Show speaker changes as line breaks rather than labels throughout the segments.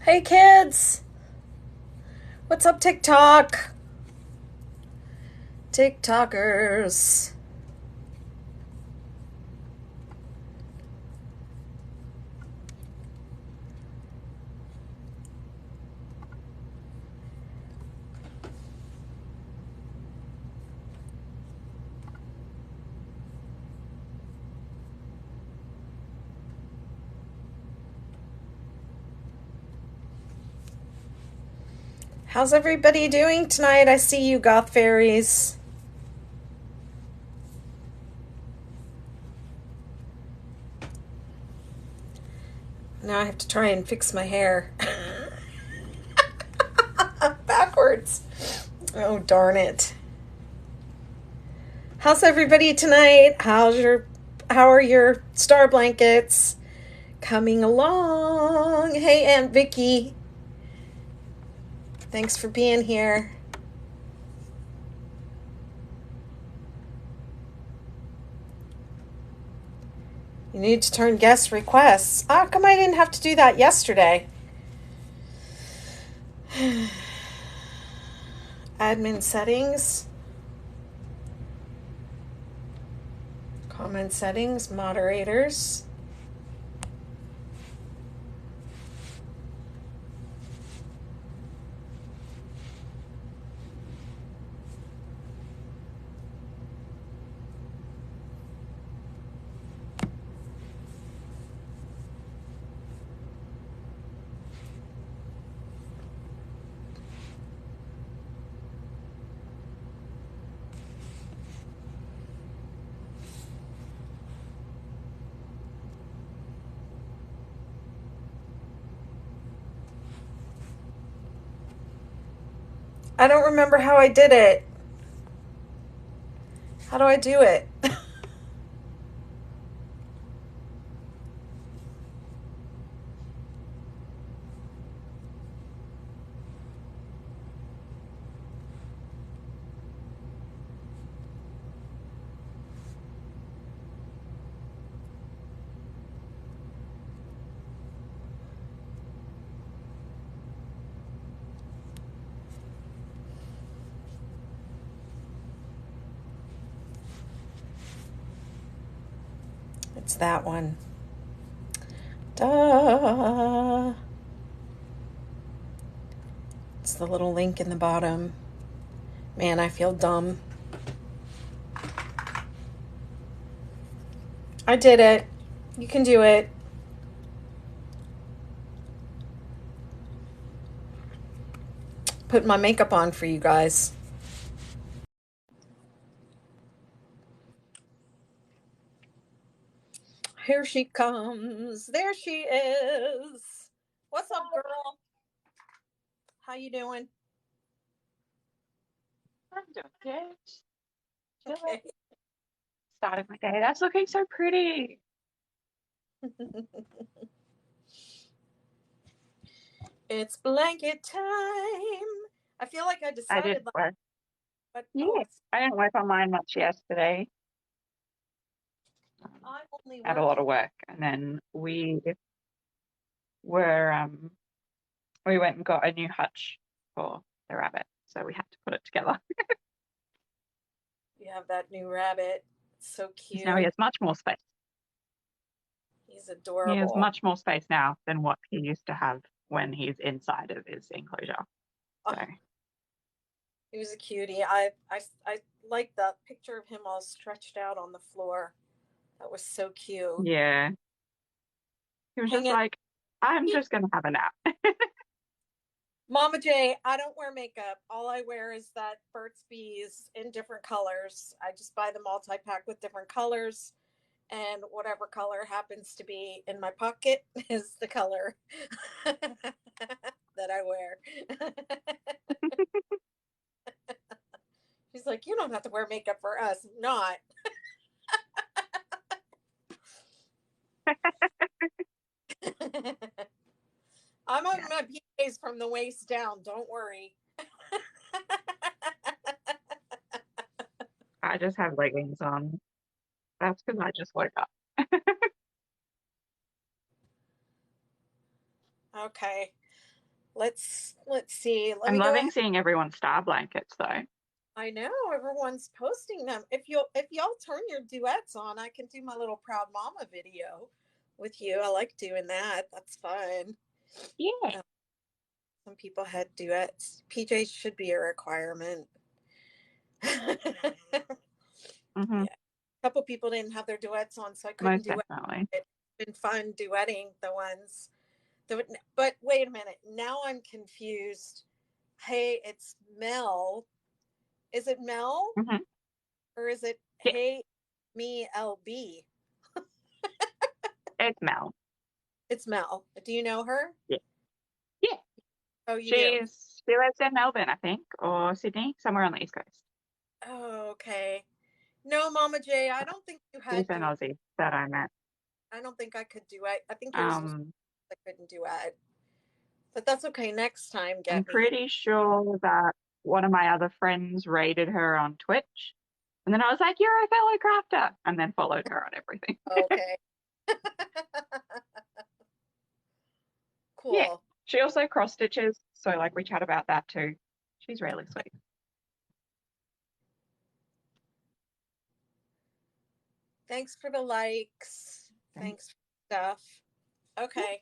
Hey kids, what's up TikTok? TikTokers. How's everybody doing tonight? I see you Gothfaeries. Now I have to try and fix my hair. Backwards. Oh darn it. How's everybody tonight? How are your star blankets coming along? Hey Aunt Vicky. Thanks for being here. You need to turn guest requests. How come I didn't have to do that yesterday? Admin settings. Comment settings. Moderators. I don't remember how I did it. How do I do it? It's that one. Duh. It's the little link in the bottom. Man, I feel dumb. I did it. You can do it. Put my makeup on for you guys. Here she comes. There she is. What's up, girl? How you doing?
I'm doing good.
Okay.
Starting my day. That's looking so pretty.
It's blanket time. I feel like I
I did
decided,
work.
but
Yeah, I didn't work on mine much yesterday.
I'm only
Had a lot
working.
of work, and then were we went and got a new hutch for the rabbit, so we had to put it together.
You have that new rabbit. It's so
So now he
cute.
has much more space.
He's
He has
adorable.
much more space now than what he used to have when he's inside of his enclosure.
Oh,
So
he was a cutie. I like the picture of him all stretched out on the floor. That was so cute.
yeah, he was just
Hanging.
like, I'm just gonna have a nap.
Mama J, I don't wear makeup. All I wear is that Burt's Bees in different colors. I just buy the multi pack with different colors, and whatever color happens to be in my pocket is the color that I wear. She's like, you don't have to wear makeup for us. Not. I'm on
Yeah,
my PJs from the waist down. Don't worry.
I just have leggings on. That's because I just woke up.
Okay. let's see. Let
I'm
me go
loving
ahead.
seeing everyone's star blankets though.
I know everyone's posting them. If y'all turn your duets on, I can do my little proud mama video with you. I like doing that. That's fun.
Yeah.
Uh, some people had duets. PJs should be a requirement.
Hmm.
Yeah. A couple people didn't have their duets on, so I couldn't
Most
duet.
definitely.
It's been fun duetting the ones. But wait a minute. Now I'm confused. Hey, it's Mel. Is it Mel
Hmm.
or is it
Yeah,
Hey Me LB?
it's Mel.
It's Mel. Do you know her?
Yeah. Yeah.
Oh, you do.
She lives in Melbourne, I think, or Sydney, somewhere on the East Coast.
Oh, okay. No, Mama J, I
So
don't think you
she's
had
an
duet.
Aussie that I met.
I don't think I could duet. I think yours was
Um,
I couldn't duet. But that's okay. Next time,
I'm
get me.
pretty sure that one of my other friends rated her on Twitch. And then I was like, "You're a fellow crafter," and then followed her on everything.
Okay.
Yeah.
Cool.
She also cross stitches, so like we chat about that too. She's really sweet.
Thanks for the likes.
Okay.
Thanks for stuff.
Yeah,
Okay.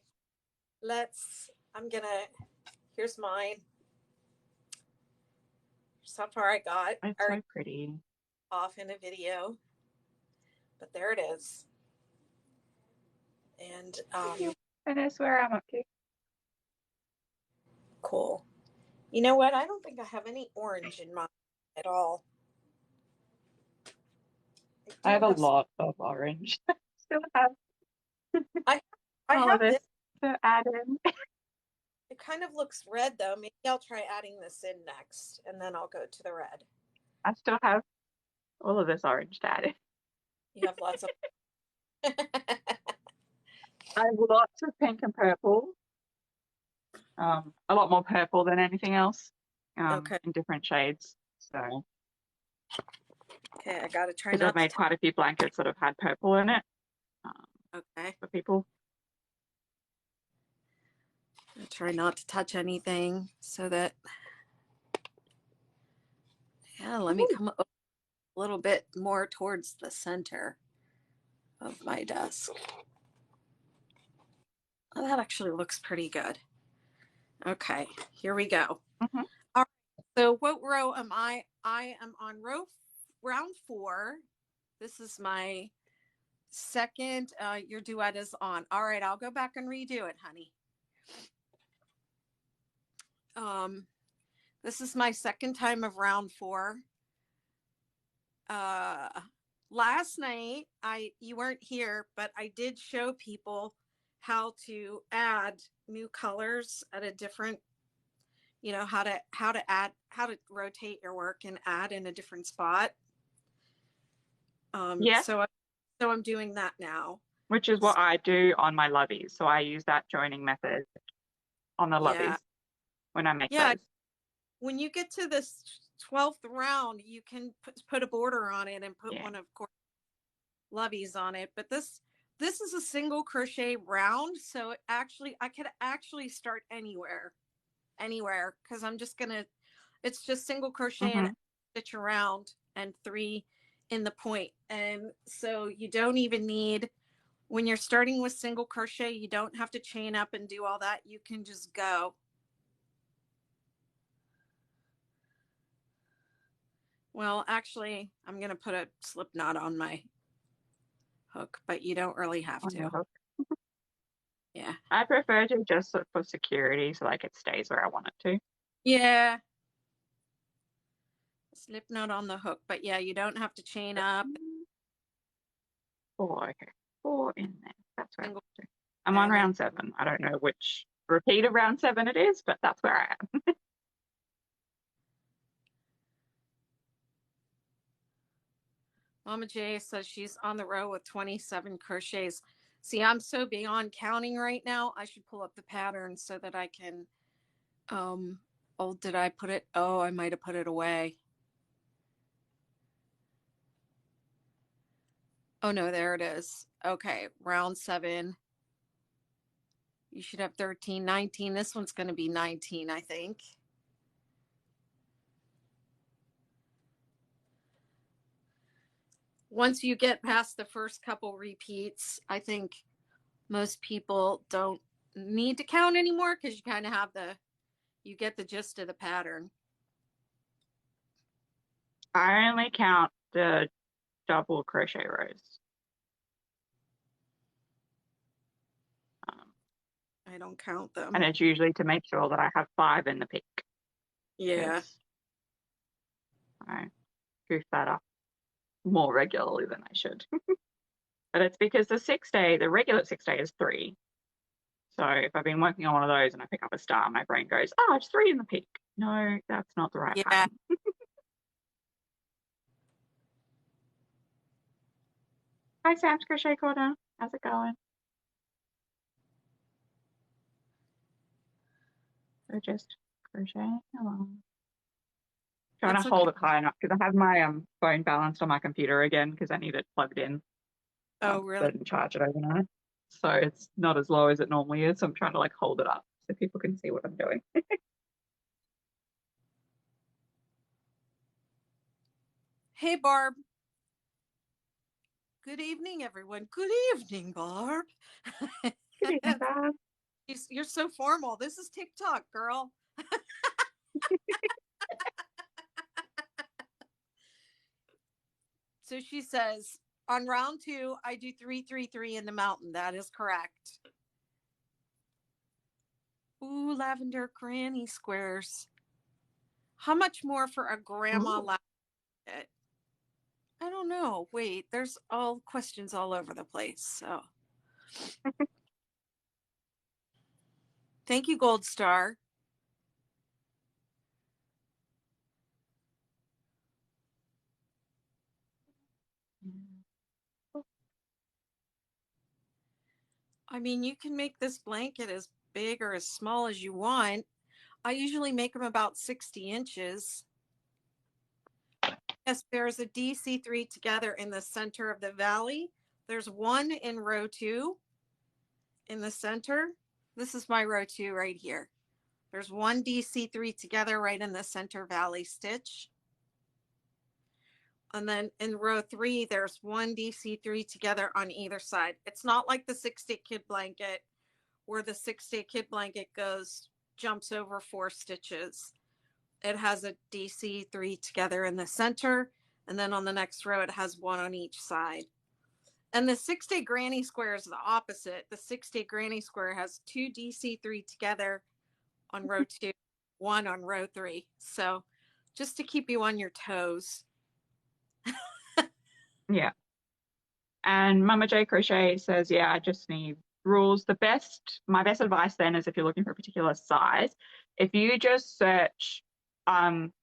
I'm gonna, here's mine. So far I got
it's
already
so pretty.
off in a video, but there it is. And
And I swear I'm up to.
cool. You know what? I don't think I have any orange in mine at all. I
I
do
have a
have some.
lot of orange. Still have
I I
all of
have this.
this to add in.
It kind of looks red though. Maybe I'll try adding this in next, and then I'll go to the red.
I still have all of this orange to add in.
You have lots of.
I have lots of pink and purple. A lot more purple than anything else.
Okay.
In different shades. So,
Okay. I gotta try
because I've
not to.
made quite a few blankets that have had purple in it, um,
Okay.
for people.
I try not to touch anything so that. Yeah. Let me
Ooh,
come a little bit more towards the center of my desk. Oh, that actually looks pretty good. Okay. Here we go.
mhm.
All right. So what row am I? I am on round 4. This is my second. Your duet is on. All right, I'll go back and redo it, honey. Um, this is my second time of round 4. Uh, last night you weren't here, but I did show people how to add new colors at a different, how to rotate your work and add in a different spot.
Yeah,
So I'm doing that now.
which is what I do on my loveys. So I use that joining method on the
Yeah.
loveys when I make
Yeah.
those.
When you get to this 12th round, you can put a border on it and put
Yeah.
one of course loveys on it. But this is a single crochet round, so I could actually start anywhere because I'm just gonna. It's just single crochet and
Hmm.
stitch around and 3 in the point, and so you don't even need. When you're starting with single crochet, you don't have to chain up and do all that. You can just go. Well, actually, I'm going to put a slip knot on my hook, but you don't really have
On your
to.
hook.
Yeah.
I prefer to just look for security so like it stays where I want it to.
Yeah. Slip knot on the hook, but yeah, you don't have to chain up.
Four, okay. Four in there. That's where I
Single
want to. I'm on
and then
round 7. I don't know which repeat of round 7 it is, but that's where I am.
Mama J says she's on the row with 27 crochets. See, I'm so beyond counting right now. I should pull up the pattern so that I can oh, did I put it? Oh, I might have put it away. Oh no, there it is. Okay, round 7. You should have 13, 19. This one's going to be 19, I think. Once you get past the first couple repeats, I think most people don't need to count anymore because you kind of have you get the gist of the pattern.
I only count the double crochet rows.
I don't count them.
And it's usually to make sure that I have 5 in the peak.
Yeah.
I goof that up more regularly than I should. But it's because the regular 6-day is 3. So if I've been working on one of those and I pick up a star, my brain goes, oh, it's 3 in the peak. No, that's not the right
Yeah.
pattern. Hi, Sam's Crochet Corner. How's it going? We're just crocheting along. Trying
That's
to
okay.
hold it high enough because I have my phone balanced on my computer again because I need it plugged in.
Oh,
So I
really?
didn't charge it overnight. So it's not as low as it normally is. So I'm trying to like hold it up so people can see what I'm doing.
Hey, Barb. Good evening, everyone. Good evening, Barb.
Good evening, Bob.
You're so formal. This is TikTok, girl. So she says, on round 2, I do 3, 3, 3 in the mountain. That is correct. Ooh, lavender granny squares. How much more for a grandma
Ooh.
lavender? I don't know. Wait, there's all questions all over the place. So thank you, Gold Star. I mean, you can make this blanket as big or as small as you want. I usually make them about 60 inches. Yes, there's a DC3 together in the center of the valley. There's one in row 2 in the center. This is my row 2 right here. There's one DC3 together right in the center valley stitch. And then in row 3, there's one DC3 together on either side. It's not like the 6-day kid blanket where the 6-day kid blanket jumps over 4 stitches. It has a DC3 together in the center. And then on the next row, it has one on each side. And the 6-day granny square is the opposite. The 6-day granny square has 2 DC3 together on row 2, one on row 3. So just to keep you on your toes.
Yeah. And Mama J Crochet says, yeah, I just need rules. My best advice then is if you're looking for a particular size, if you just search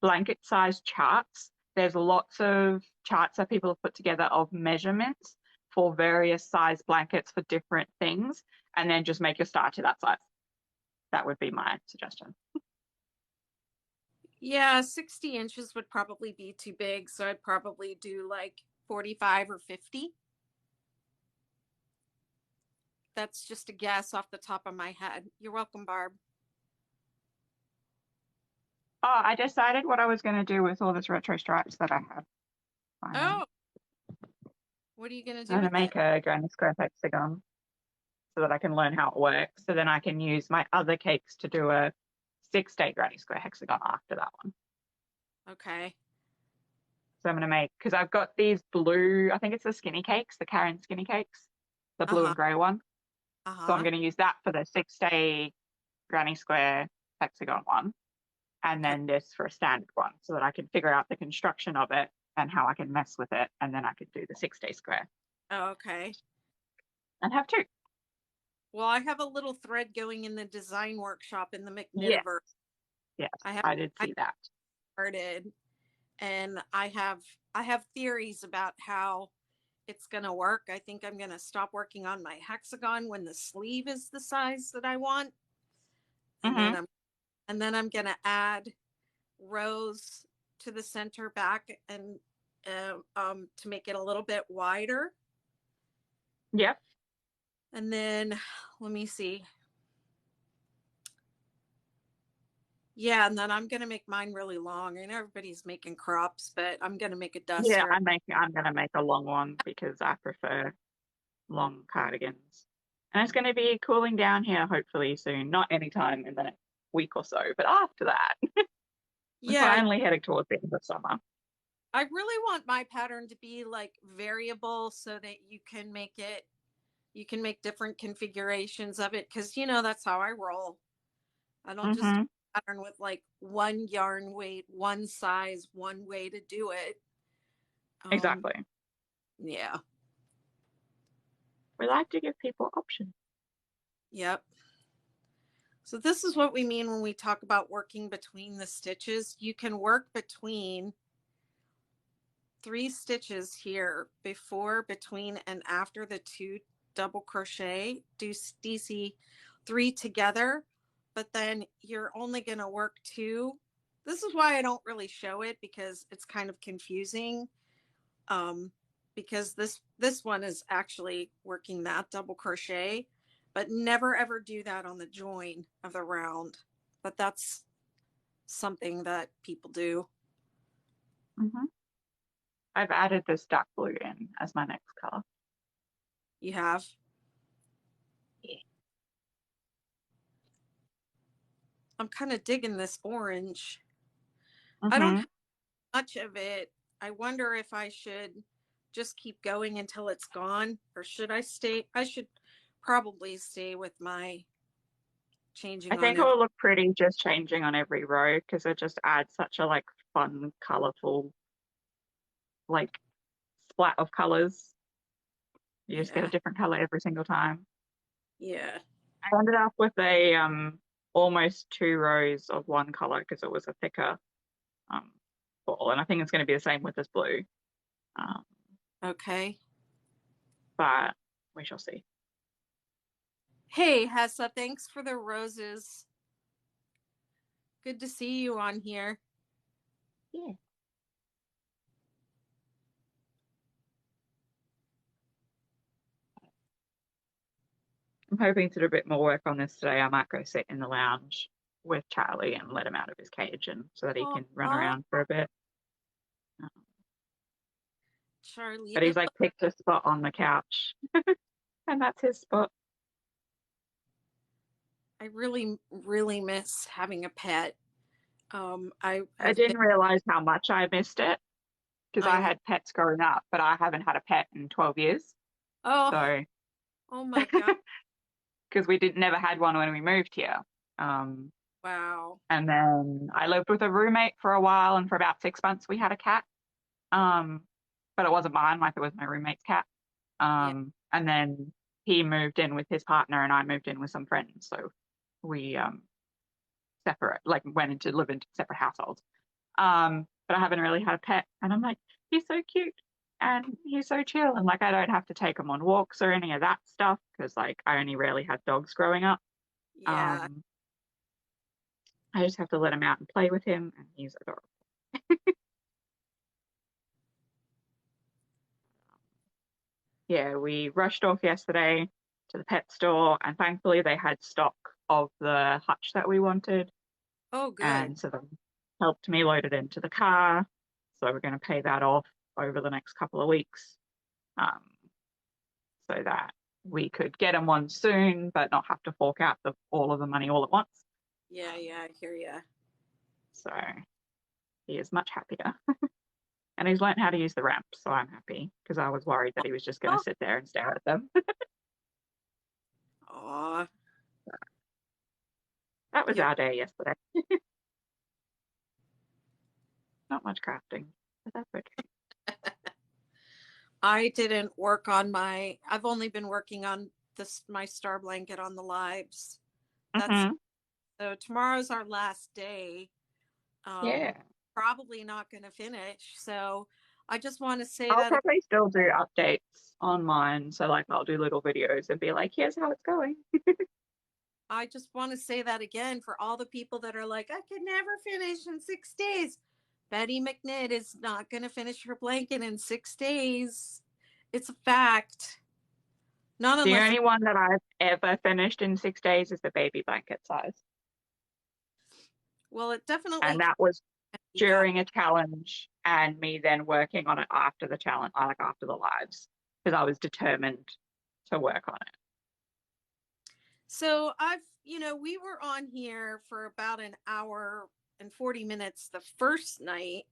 blanket size charts, there's lots of charts that people have put together of measurements for various size blankets for different things, and then just make your start to that size. That would be my suggestion.
Yeah, 60 inches would probably be too big. So I'd probably do like 45 or 50. That's just a guess off the top of my head. You're welcome, Barb.
Oh, I decided what I was going to do with all this retro stripes that I have. Finally.
Oh, what are you going to
I'm
do
going to
with it?
make a granny square hexagon so that I can learn how it works. So then I can use my other cakes to do a 6-day granny square hexagon after that one.
Okay.
So I'm going to make, because I've got these blue, I think it's the skinny cakes, the Karen skinny cakes, the blue
Uh-huh.
and grey one. So I'm
Uh-huh.
going to use that for the 6-day granny square hexagon one. And
Okay.
then this for a standard one so that I can figure out the construction of it and how I can mess with it. And then I could do the 6-day square
Oh, okay.
and have 2.
Well, I have a little thread going in the design workshop in the
Yes,
McKnitiverse.
yes,
I
I did see that.
started, and I have theories about how it's going to work. I think I'm going to stop working on my hexagon when the sleeve is the size that I want, and then
Mm-hmm.
I'm going to add rows to the center back and to make it a little bit wider.
Yep.
And then let me see. Yeah, and then I'm gonna make mine really long. I know everybody's making crops, but I'm gonna make a
Yeah,
duster.
I'm gonna make a long one because I prefer long cardigans. And it's gonna be cooling down here hopefully soon. Not anytime in the next week or so, but after that. We're
Yeah,
finally heading towards the end of summer.
I really want my pattern to be like variable so that you can make different configurations of it because that's how I roll. I don't just do
Mm-hmm.
a pattern with like one yarn weight, one size, one way to do it. Um,
Exactly.
yeah,
We like to give people options.
yep. So this is what we mean when we talk about working between the stitches. You can work between 3 stitches here before, between, and after the 2 double crochet. Do DC 3 together, but then you're only going to work 2. This is why I don't really show it because it's kind of confusing. Um, because this one is actually working that double crochet, but never ever do that on the join of the round. But that's something that people do.
Mm-hmm. I've added this dark blue in as my next color.
You have.
Yeah.
I'm kind of digging this orange. I don't
Mm-hmm.
have much of it. I wonder if I should just keep going until it's gone, or should I stay? I should probably stay with my
I
changing on
think it
every.
will look pretty just changing on every row because it just adds such a like fun, colorful like splat of colors. You just get a
Yeah,
different color every single time.
yeah,
I ended up with a almost 2 rows of one color because it was a thicker um ball, and I think it's going to be the same with this blue. Um,
okay.
but we shall see.
Hey, Hessa, thanks for the roses. Good to see you on here.
Yeah. I'm hoping to do a bit more work on this today. I might go sit in the lounge with Charlie and let him out of his cage and so that he can run
Oh,
around for a bit. Um,
Charlie,
but he's like picked a spot on the couch and that's his spot.
I really, really miss having a pet. I
I
have been,
didn't realize how much I missed it because
I
I
know.
had pets growing up, but I haven't had a pet in 12 years.
Oh,
So,
oh my God.
because we did never had one when we moved here. Um,
Wow.
and then I lived with a roommate for a while, and for about 6 months we had a cat. Um, but it wasn't mine, like it was my roommate's cat.
Yeah,
And then he moved in with his partner, and I moved in with some friends. So we separate, like went into live into separate households. But I haven't really had a pet, and I'm like, he's so cute and he's so chill, and like I don't have to take him on walks or any of that stuff because like I only rarely had dogs growing up.
yeah.
Um, I just have to let him out and play with him, and he's adorable. Yeah, we rushed off yesterday to the pet store, and thankfully they had stock of the hutch that we wanted,
Oh, good.
and so they helped me load it into the car. So we're going to pay that off over the next couple of weeks, um, so that we could get him one soon, but not have to fork out all of the money all at once.
Yeah,
Um,
yeah, I hear you.
so he is much happier. And he's learned how to use the ramp, so I'm happy because I was worried that he was just going to
Oh,
sit there and stare at them.
aw.
That was
Yeah.
our day yesterday. Not much crafting, but that's okay.
I didn't work on I've only been working on my star blanket on the lives. That's
Hmm.
so tomorrow's our last day. Um,
Yeah.
Probably not going to finish. So I just want to say
I'll
that
probably still do updates on mine. So, like, I'll do little videos and be like, here's how it's going.
I just want to say that again for all the people that are like, I could never finish in 6 days. Betty McNitt is not going to finish her blanket in 6 days. It's a fact. Not
The
unless
only one that I've ever finished in 6 days is the baby blanket size.
Well, it definitely
And
can
that was
be done.
during a challenge and me then working on it after the challenge, like after the lives, because I was determined to work on it.
So we were on here for about an hour and 40 minutes the first night.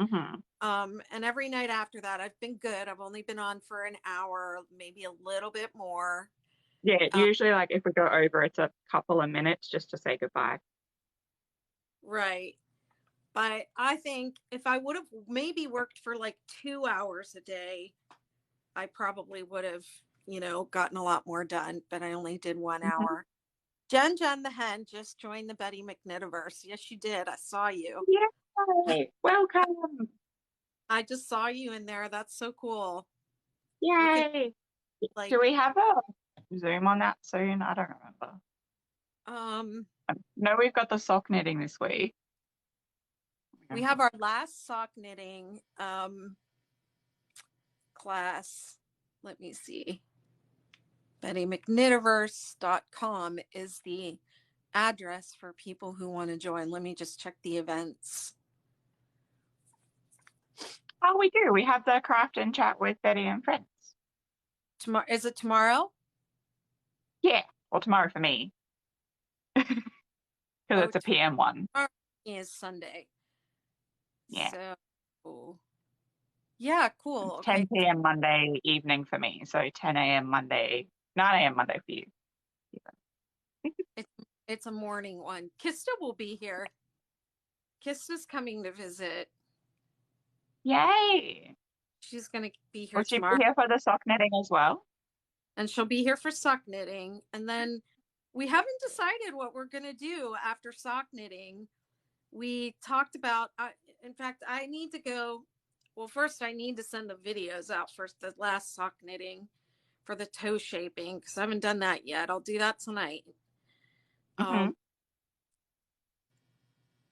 Mm-hmm.
And every night after that, I've been good. I've only been on for an hour, maybe a little bit more.
Yeah,
Um,
usually like if we go over, it's a couple of minutes just to say goodbye.
right. But I think if I would have maybe worked for like 2 hours a day, I probably would have, gotten a lot more done. But I only did one
Mm-hmm.
hour. Jen the hen just joined the Betty McKnittiverse. Yes, you did. I saw you.
Yay! Welcome!
I just saw you in there. That's so cool. You can
Yay! Do
like
we have a Zoom on that soon? I don't remember.
um
No, we've got the sock knitting this week.
we have our last sock knitting class. Let me see. BettyMcKnittiverse.com is the address for people who want to join. Let me just check the events.
Oh, we do. We have the craft and chat with Betty and friends.
Tomorrow, is it tomorrow?
Yeah, or tomorrow for me because
Oh,
it's a PM one.
tomorrow is Sunday.
Yeah,
So, yeah, cool.
it's
Okay.
10 p.m. Monday evening for me, so 10 a.m. Monday, 9 a.m. Monday for you.
It's it's a morning one. Kista will be here. Kista's coming to visit.
Yay!
She's going to be
Will
here
she be
tomorrow,
here for the sock knitting as well?
and she'll be here for sock knitting. And then we haven't decided what we're going to do after sock knitting. We talked about, in fact, I need to go. Well, first, I need to send the videos out for the last sock knitting for the toe shaping because I haven't done that yet. I'll do that tonight.
Mm-hmm.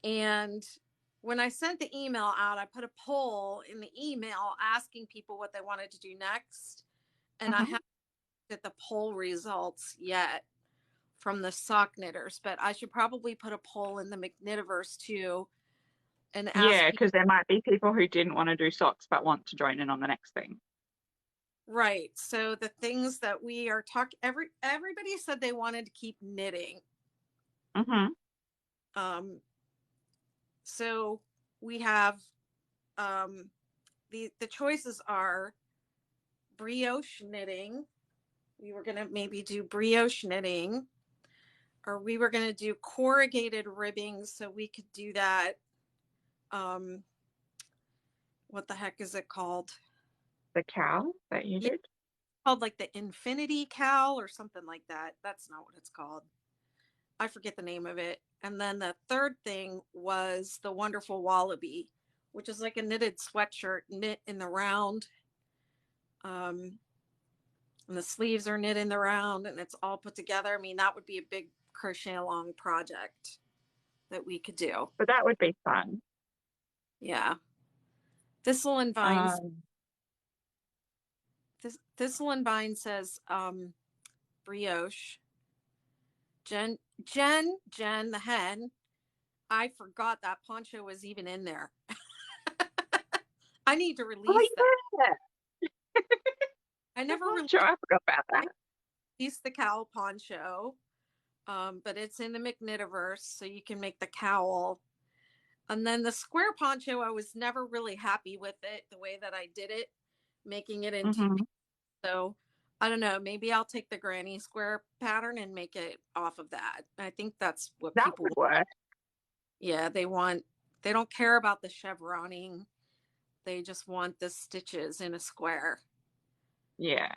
And when I sent the email out, I put a poll in the email asking people what they wanted to do next. And I
Mm-hmm.
haven't looked at the poll results yet from the sock knitters, but I should probably put a poll in the McKnittiverse too and ask
Yeah,
people.
because there might be people who didn't want to do socks but want to join in on the next thing.
Right. So the things that we are talking, everybody said they wanted to keep knitting.
Mm-hmm.
Um, so we have the choices are brioche knitting. We were gonna maybe do brioche knitting, or we were gonna do corrugated ribbing, so we could do that. Um, what the heck is it called?
The cow that you
Yeah,
did?
called like the infinity cowl or something like that. That's not what it's called. I forget the name of it. And then the third thing was the wonderful wallaby, which is like a knitted sweatshirt knit in the round. Um, and the sleeves are knit in the round and it's all put together. I mean, that would be a big crochet along project that we could do.
But that would be fun.
Yeah. Thistle and Vines.
Um,
Thistle and Vine says brioche. Jen, the hen. I forgot that poncho was even in there. I need to
oh,
release that.
yeah.
I
I'm
never
not sure I forgot about that.
released the cowl poncho, but it's in the McKnittiverse, so you can make the cowl. And then the square poncho, I was never really happy with it, the way that I did it, making it in two
Mm-hmm.
pieces. So I don't know, maybe I'll take the granny square pattern and make it off of that. I think that's what
That
people
would
want.
work.
Yeah, they don't care about the chevroning. They just want the stitches in a square.
Yeah.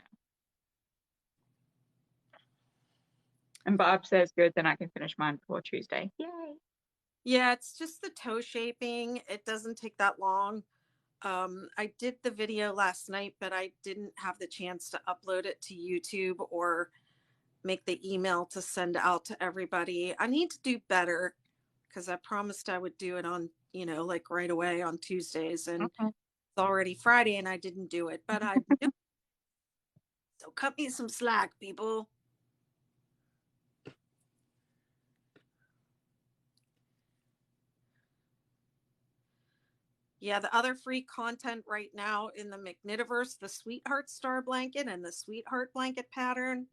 And Bob says, good, then I can finish mine before Tuesday. Yay.
Yeah, it's just the toe shaping. It doesn't take that long. I did the video last night, but I didn't have the chance to upload it to YouTube or make the email to send out to everybody. I need to do better because I promised I would do it on, like right away on Tuesdays, and
Mm-hmm.
it's already Friday and I didn't do it, but I do. So cut me some slack, people. Yeah, the other free content right now in the McKnitiverse, the Sweetheart Star Blanket and the Sweetheart Blanket pattern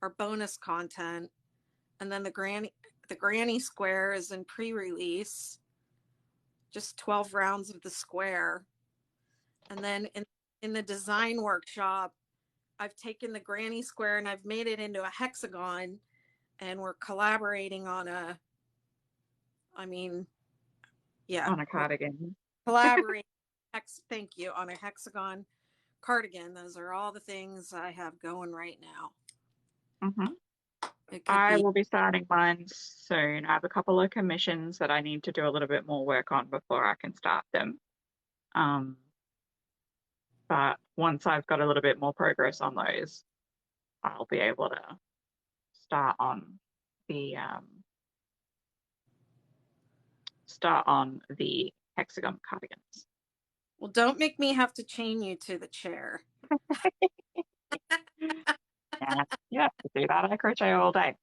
are bonus content. And then the Granny Square is in pre-release, just 12 rounds of the square. And then in the design workshop, I've taken the Granny Square and I've made it into a hexagon, and we're collaborating on a, I mean, yeah,
On a
we're
cardigan.
collaborating, thank you, on a hexagon cardigan. Those are all the things I have going right now.
Hmm.
It could
I
be,
will be starting mine soon. I have a couple of commissions that I need to do a little bit more work on before I can start them. Um, but once I've got a little bit more progress on those, I'll be able to start on the hexagon cardigans.
well, don't make me have to chain you to the chair.
Yeah, you have to do that. I crochet all day.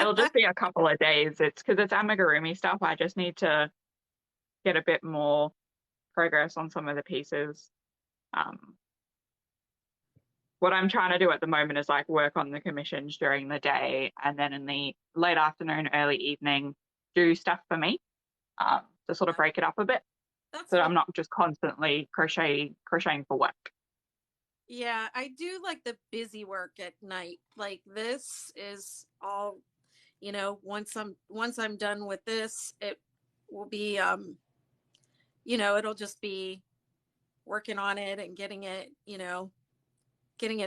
It'll just be a couple of days. It's because it's amigurumi stuff. I just need to get a bit more progress on some of the pieces. Um, what I'm trying to do at the moment is like work on the commissions during the day, and then in the late afternoon, early evening, do stuff for me to sort of break it up a bit,
That's
so that
what,
I'm not just constantly crocheting for work.
yeah, I do like the busy work at night. Like this is all, once I'm done with this, it will be, it'll just be working on it and getting it
Yeah.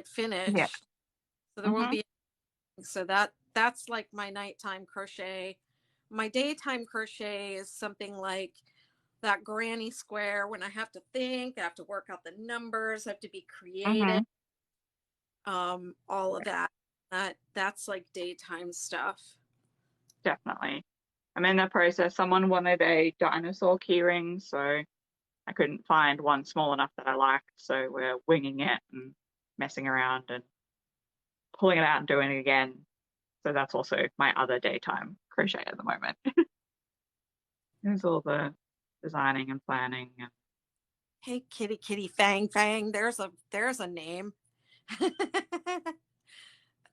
finished. So there won't
Hmm.
be, so that's like my nighttime crochet. My daytime crochet is something like that granny square when I have to think, I have to work out the numbers, I have to be creative,
Hmm.
all of that. That's like daytime stuff.
Definitely. I'm in the process. Someone wanted a dinosaur keyring, so I couldn't find one small enough that I liked. So we're winging it and messing around and pulling it out and doing it again. So that's also my other daytime crochet at the moment. There's all the designing and planning and
Hey, kitty, kitty, fang, fang. There's a name.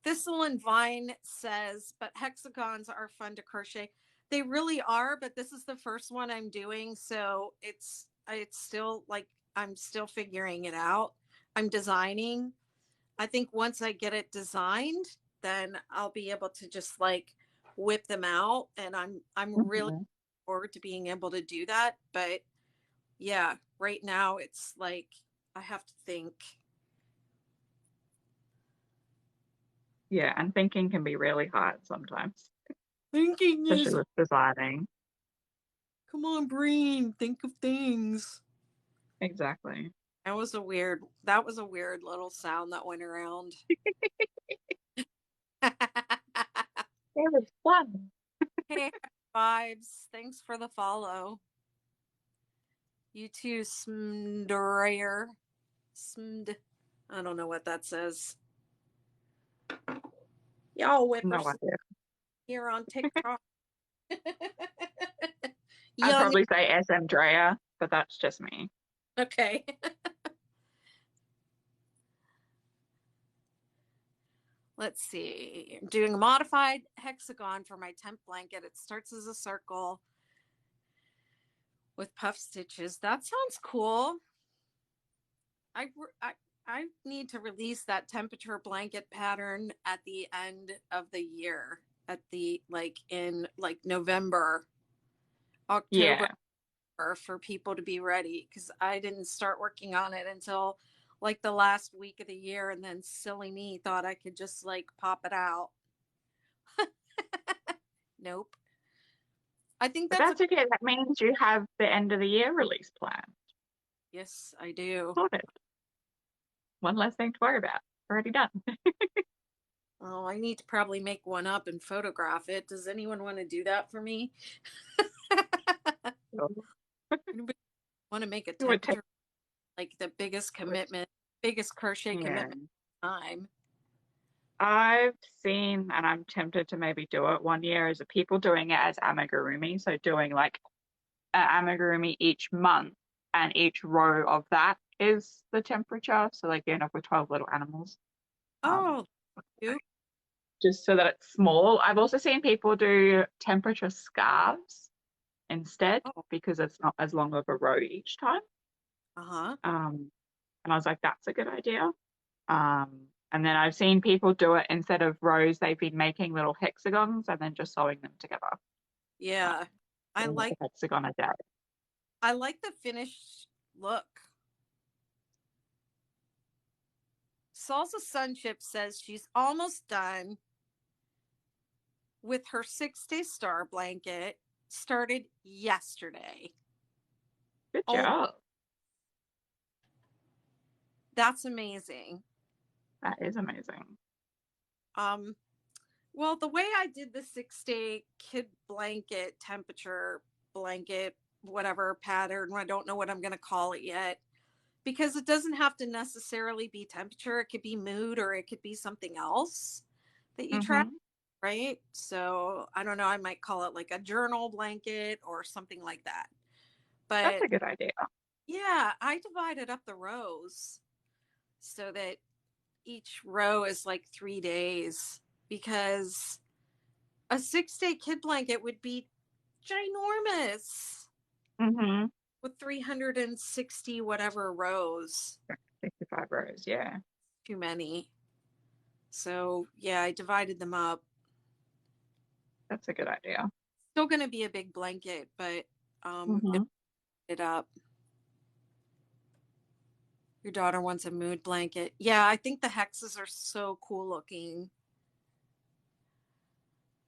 Thistle and Vine says, but hexagons are fun to crochet. They really are, but this is the first one I'm doing, so it's still like I'm still figuring it out. I'm designing. I think once I get it designed, then I'll be able to just like whip them out, and I'm really
Mhm.
forward to being able to do that. But yeah, right now it's like I have to think.
Yeah, and thinking can be really hard sometimes,
Thinking
especially
is,
with designing.
come on, brain, think of things.
Exactly.
That was a weird little sound that went around.
It was fun.
Hey, vibes. Thanks for the follow. You too, Smdrayer. Smd. I don't know what that says. Y'all
No
whippers
idea.
here on TikTok.
I'd
Young.
probably say SM Drea, but that's just me.
Okay. Let's see. I'm doing a modified hexagon for my temp blanket. It starts as a circle with puff stitches. That sounds cool. I, I I need to release that temperature blanket pattern at the end of the year, at the like in like November, October,
Yeah.
for people to be ready, because I didn't start working on it until like the last week of the year, and then silly me thought I could just like pop it out. Nope. I think
But
that's a,
that's okay. That means you have the end of the year release plan.
yes, I do.
Sorted. One less thing to worry about. Already done.
Oh, I need to probably make one up and photograph it. Does anyone want to do that for me?
So
Anybody want to make a
it would take,
temperature, like the biggest commitment, biggest crochet
yeah.
commitment time?
I've seen, and I'm tempted to maybe do it one year, is people doing it as amigurumi. So doing like an amigurumi each month and each row of that is the temperature. So like you end up with 12 little animals. Um,
Oh, cute.
just so that it's small. I've also seen people do temperature scarves instead
Oh,
because it's not as long of a row each time.
uh-huh.
And I was like, that's a good idea. And then I've seen people do it instead of rows, they've been making little hexagons and then just sewing them together. Um,
Yeah. I
so like
like
a hexagon a day.
I like the finished look. Salsa Sunship says she's almost done with her 6-day star blanket. Started yesterday.
Good
Oh,
job.
that's amazing.
That is amazing.
Um, well, the way I did the 6-day kid blanket, temperature blanket, whatever pattern, I don't know what I'm going to call it yet, because it doesn't have to necessarily be temperature. It could be mood or it could be something else that you track,
Mm-hmm.
right? So I don't know. I might call it like a journal blanket or something like that.
That's
But
a good idea.
yeah, I divided up the rows so that each row is like 3 days, because a 6-day kid blanket would be ginormous
Mm-hmm.
with 360 whatever rows.
65 rows, yeah.
Too many. So yeah, I divided them up.
That's a good idea.
Still going to be a big blanket, but
Mm-hmm.
it up. Your daughter wants a mood blanket. Yeah, I think the hexes are so cool looking.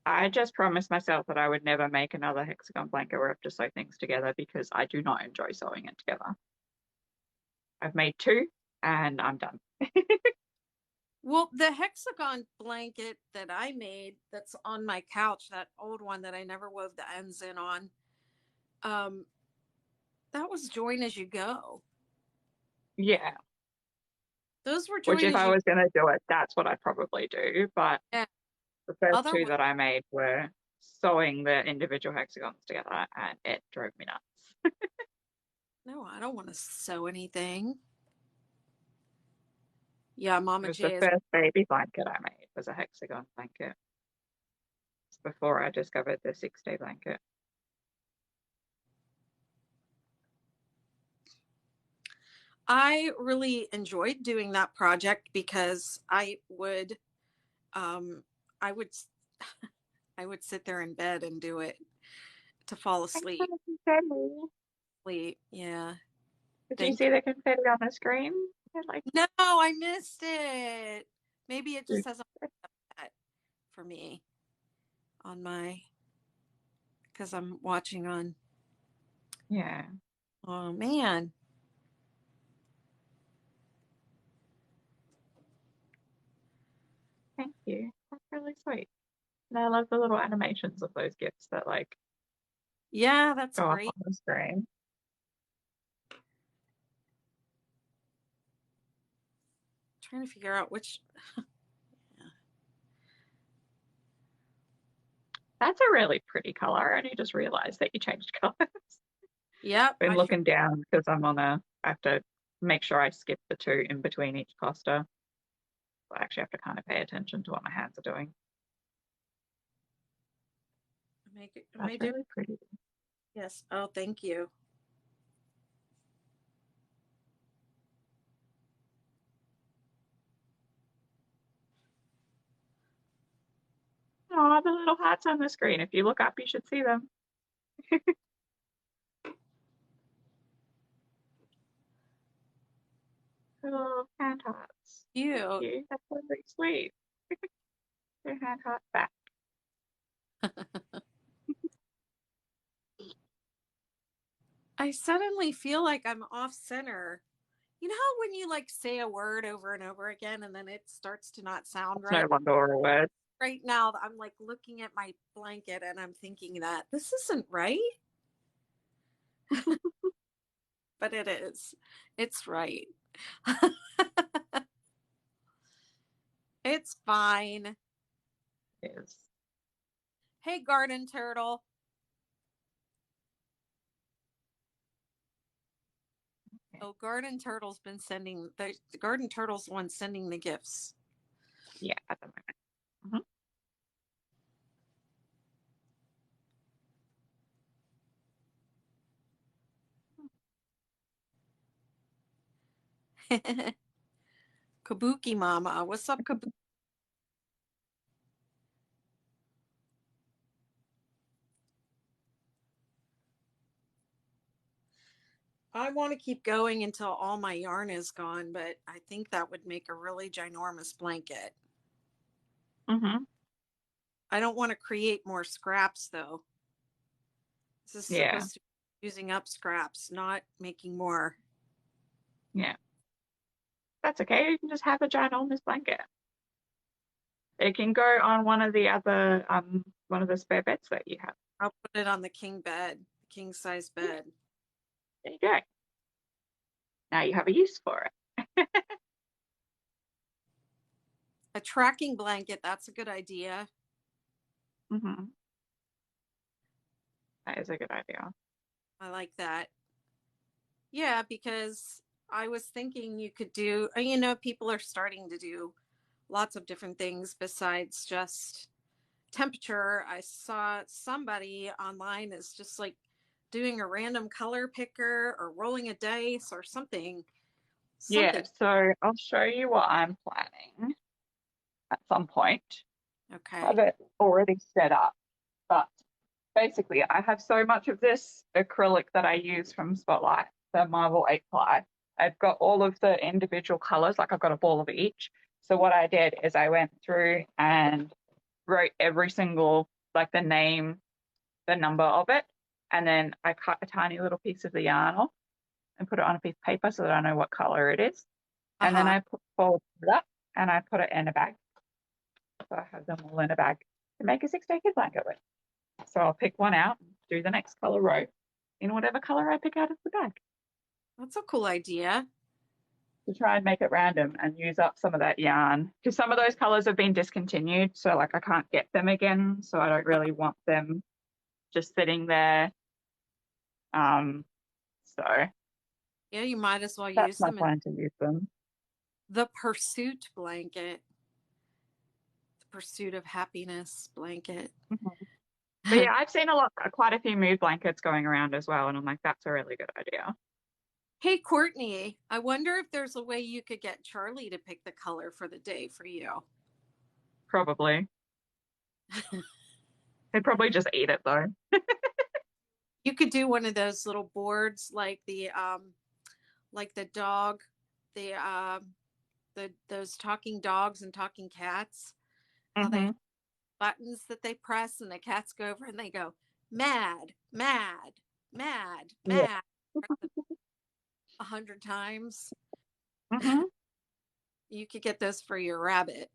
I just promised myself that I would never make another hexagon blanket where I have to sew things together because I do not enjoy sewing it together. I've made two and I'm done.
Well, the hexagon blanket that I made that's on my couch, that old one that I never wove the ends in on, um, that was join as you go.
Yeah,
Those were
which
join
if
as
I
you
was going to do it, that's what I'd probably do. But
go.
the first two
Otherwise,
that I made were sewing the individual hexagons together and it drove me nuts.
no, I don't want to sew anything. Yeah,
It
Mama
was the
J is.
first baby blanket I made was a hexagon blanket. It's before I discovered the 6-day blanket.
I really enjoyed doing that project because um, I would, I would sit there in bed and do it to fall
Thanks for
asleep.
the confetti.
Sleep. Yeah.
Did you
Thank
see
you.
the confetti on the screen? Like,
No, I missed it. Maybe it just
yeah.
hasn't that for me on my, because I'm watching on. Oh man.
Thank you. That's really sweet. And I love the little animations of those gifts that like
Yeah, that's
go up
great.
on the screen.
Trying to figure out which.
That's a really pretty color. I only just realized that you changed colors.
Yep,
Been
I sure.
looking down because I have to make sure I skip the two in between each cluster. I actually have to kind of pay attention to what my hands are doing.
Am I
That's
doing?
really pretty.
Yes. Oh, thank you.
Oh, the little hearts on the screen. If you look up, you should see them. Little hand hearts. Thank
Cute.
you. That's really sweet. Your hand heart back.
I suddenly feel like I'm off center. You know how when you like say a word over and over again and then it starts to not sound
It's no
right?
longer a word.
Right now, I'm like looking at my blanket and I'm thinking that this isn't right, but it is. It's right. It's fine.
Is
Hey, garden turtle. Oh, Garden Turtle's been sending the Garden Turtle's the one sending the gifts.
Yeah, at the moment.
Kabuki Mama. What's up, Kabuki? I want to keep going until all my yarn is gone, but I think that would make a really ginormous blanket.
Mm-hmm.
I don't want to create more scraps though. This is
Yeah,
supposed to be using up scraps, not making more.
yeah. That's okay. You can just have a ginormous blanket. It can go on one of the other one of the spare beds that you have.
I'll put it on the king bed, king size
Yeah,
bed.
there you go. Now you have a use for it.
A tracking blanket, that's a good idea.
Mm-hmm. That is a good idea.
I like that. Yeah, because I was thinking you could do, people are starting to do lots of different things besides just temperature. I saw somebody online is just like doing a random color picker or rolling a dice or something.
Yeah,
Something.
so I'll show you what I'm planning at some point. I
Okay.
have it already set up, but basically I have so much of this acrylic that I use from Spotlight, the Marble 8 ply. I've got all of the individual colors, like I've got a ball of each. So what I did is I went through and wrote every single, like the name, the number of it, and then I cut a tiny little piece of the yarn off and put it on a piece of paper so that I know what color it is. And then
Uh-huh.
I fold it up and I put it in a bag. So I have them all in a bag to make a 6-day kid blanket with. So I'll pick one out and do the next color row in whatever color I pick out of the bag
That's a cool idea.
to try and make it random and use up some of that yarn. Because some of those colors have been discontinued, so like I can't get them again. So I don't really want them just sitting there. So
Yeah, you might as well
that's
use
my
them in
plan to use them.
the pursuit blanket, the pursuit of happiness blanket.
Mhm. But yeah, I've seen quite a few mood blankets going around as well, and I'm like, that's a really good idea.
Hey, Courtney, I wonder if there's a way you could get Charlie to pick the color for the day for you.
Probably. They'd probably just eat it though.
You could do one of those little boards like the dog, the those talking dogs and talking cats, how they have
Hmm.
buttons that they press and the cats go over and they go mad, mad, mad,
Yeah.
mad 100 times.
Hmm.
You could get those for your rabbit.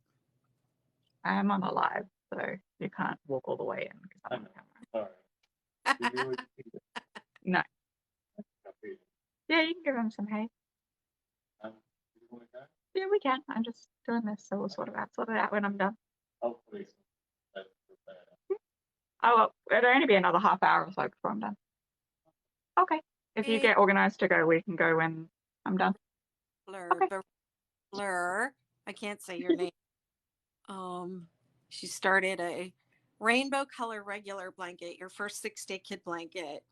I am on a live, so you can't walk all the way in because I'm on camera.
I
No. Yeah, you can give him some hay. Yeah, we can. I'm just doing this, so we'll sort it out when I'm done. Oh, well, it'll only be another half hour or so before I'm done. Okay. If you get organized to go, we can go when I'm done.
Blur,
Okay.
blur. I can't say your name. She started a rainbow color regular blanket, your first 6-day kid blanket.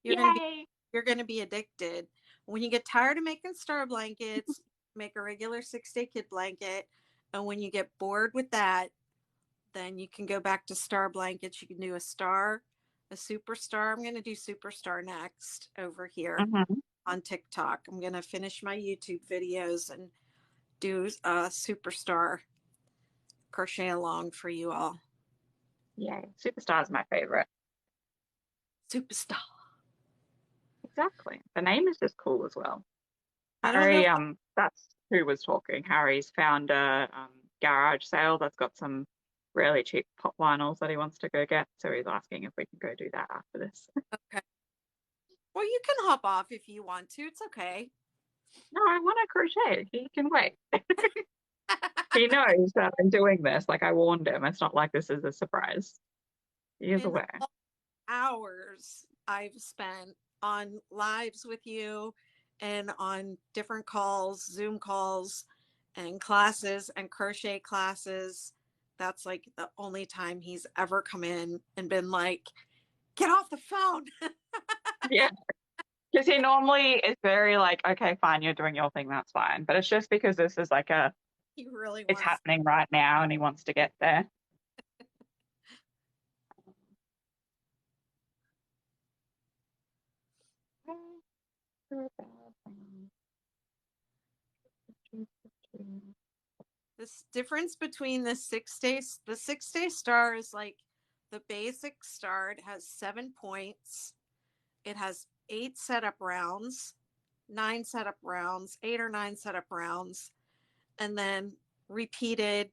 You're gonna be
Yay.
you're gonna be addicted. When you get tired of making star blankets, make a regular 6-day kid blanket. And when you get bored with that, then you can go back to star blankets. You can do a star, a superstar. I'm gonna do superstar next over here
Hmm.
on TikTok. I'm gonna finish my YouTube videos and do a superstar crochet along for you all.
Yay. Superstar is my favorite.
Superstar.
Exactly. The name is just cool as well.
I don't know.
Harry, that's who was talking. Harry's found a garage sale that's got some really cheap pop vinyls that he wants to go get. So he's asking if we can go do that after this.
Okay. Well, you can hop off if you want to. It's okay.
No, I want to crochet. He can wait. He knows that I'm doing this. Like I warned him. It's not like this is a surprise. He is
In
aware.
all hours I've spent on lives with you and on different calls, Zoom calls and classes and crochet classes. That's like the only time he's ever come in and been like, get off the phone.
Yeah. Because he normally is very like, okay, fine, you're doing your thing, that's fine. But it's just because this is like
He really
it's
wants.
happening right now and he wants to get there.
This difference between the 6-day star is like the basic star. It has 7 points. It has 8 setup rounds, 9 setup rounds, 8 or 9 setup rounds, and then repeated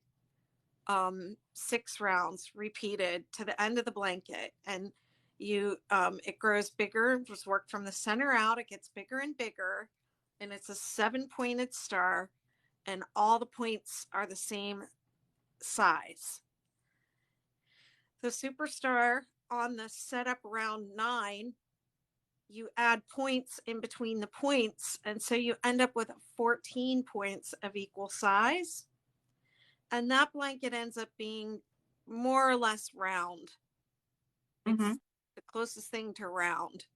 6 rounds repeated to the end of the blanket. And it grows bigger, just work from the center out. It gets bigger and bigger, and it's a 7-pointed star, and all the points are the same size. The superstar on the setup round 9, you add points in between the points, and so you end up with 14 points of equal size. And that blanket ends up being more or less round.
Mm-hmm.
It's the closest thing to round.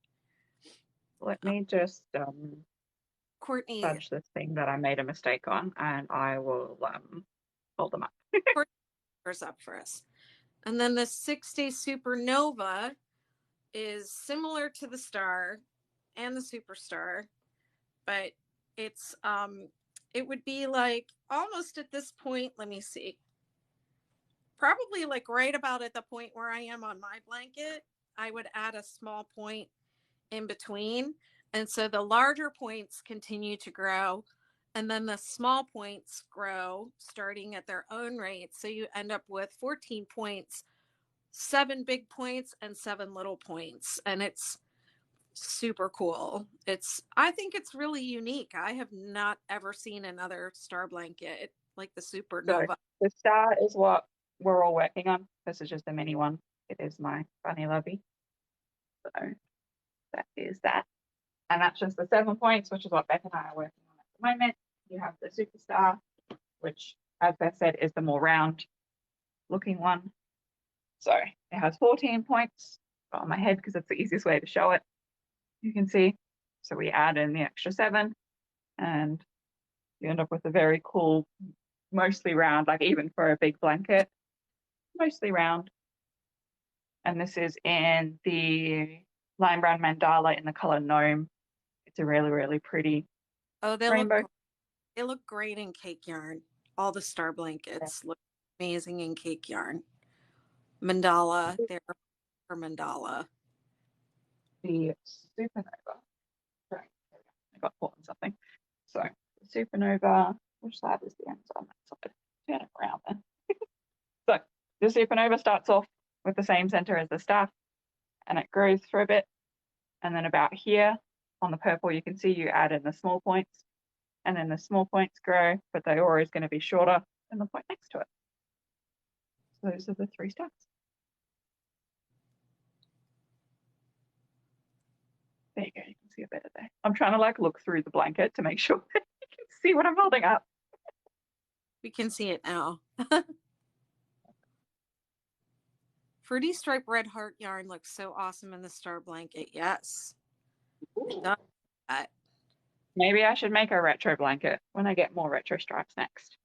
Let me just
Courtney,
fudge this thing that I made a mistake on, and I will hold them up.
Courtney's up for us. And then the 6-day supernova is similar to the star and the superstar, but it's it would be like almost at this point, let me see, probably like right about at the point where I am on my blanket. I would add a small point in between, and so the larger points continue to grow, and then the small points grow starting at their own rate, so you end up with 14 points, 7 big points and 7 little points, and it's super cool. I think it's really unique. I have not ever seen another star blanket like the
So
Supernova.
the star is what we're all working on. This is just a mini one. It is my bunny lovey. So that is that. And that's just the 7 points, which is what Beth and I are working on at the moment. You have the superstar, which, as Beth said, is the more round looking one. So it has 14 points. Got on my head because it's the easiest way to show it. You can see. So we add in the extra 7, and you end up with a very cool, mostly round, like even for a big blanket, mostly round. And this is in the lime brown mandala in the color gnome. It's a really, really pretty
Oh,
rainbow.
they look great in cake yarn. All the star blankets look amazing in cake yarn. Mandala, they're for mandala.
The supernova. Sorry, I got caught on something. So the supernova, which side is the end on that side? Turn it around then. So the supernova starts off with the same center as the staff, and it grows for a bit. And then about here on the purple, you can see you add in the small points, and then the small points grow, but they're always going to be shorter than the point next to it. So those are the 3 steps. There you go, you can see it better there. I'm trying to like look through the blanket to make sure that you can see what I'm holding up.
We can see it now. Fruity Stripe Red Heart yarn looks so awesome in the star blanket. Yes. That.
Maybe I should make a retro blanket when I get more retro stripes next.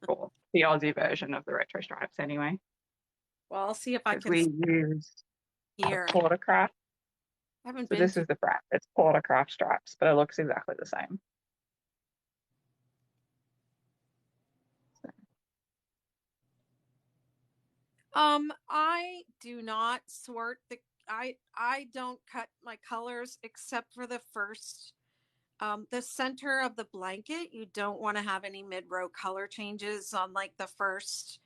Or the Aussie version of the retro stripes anyway.
Well, I'll see if I
Because
can
we use
here.
Portercraft.
I haven't
So
been
this
to.
is the brand. It's Portercraft stripes, but it looks exactly the same.
I do not sort I don't cut my colors except for the first the center of the blanket. You don't want to have any mid-row color changes on like the first,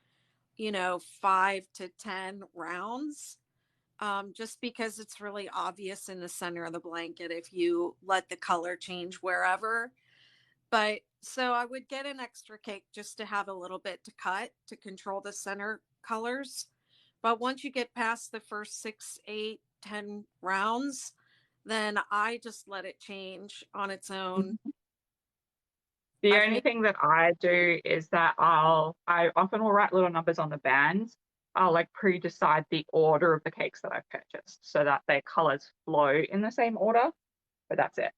5 to 10 rounds. Just because it's really obvious in the center of the blanket if you let the color change wherever. But so I would get an extra cake just to have a little bit to cut to control the center colors. But once you get past the first 6, 8, 10 rounds, then I just let it change on its own.
Mhm. The
I've
only
made
thing that I do is that I often will write little numbers on the bands. I'll like pre-decide the order of the cakes that I've purchased so that their colors flow in the same order, but that's it.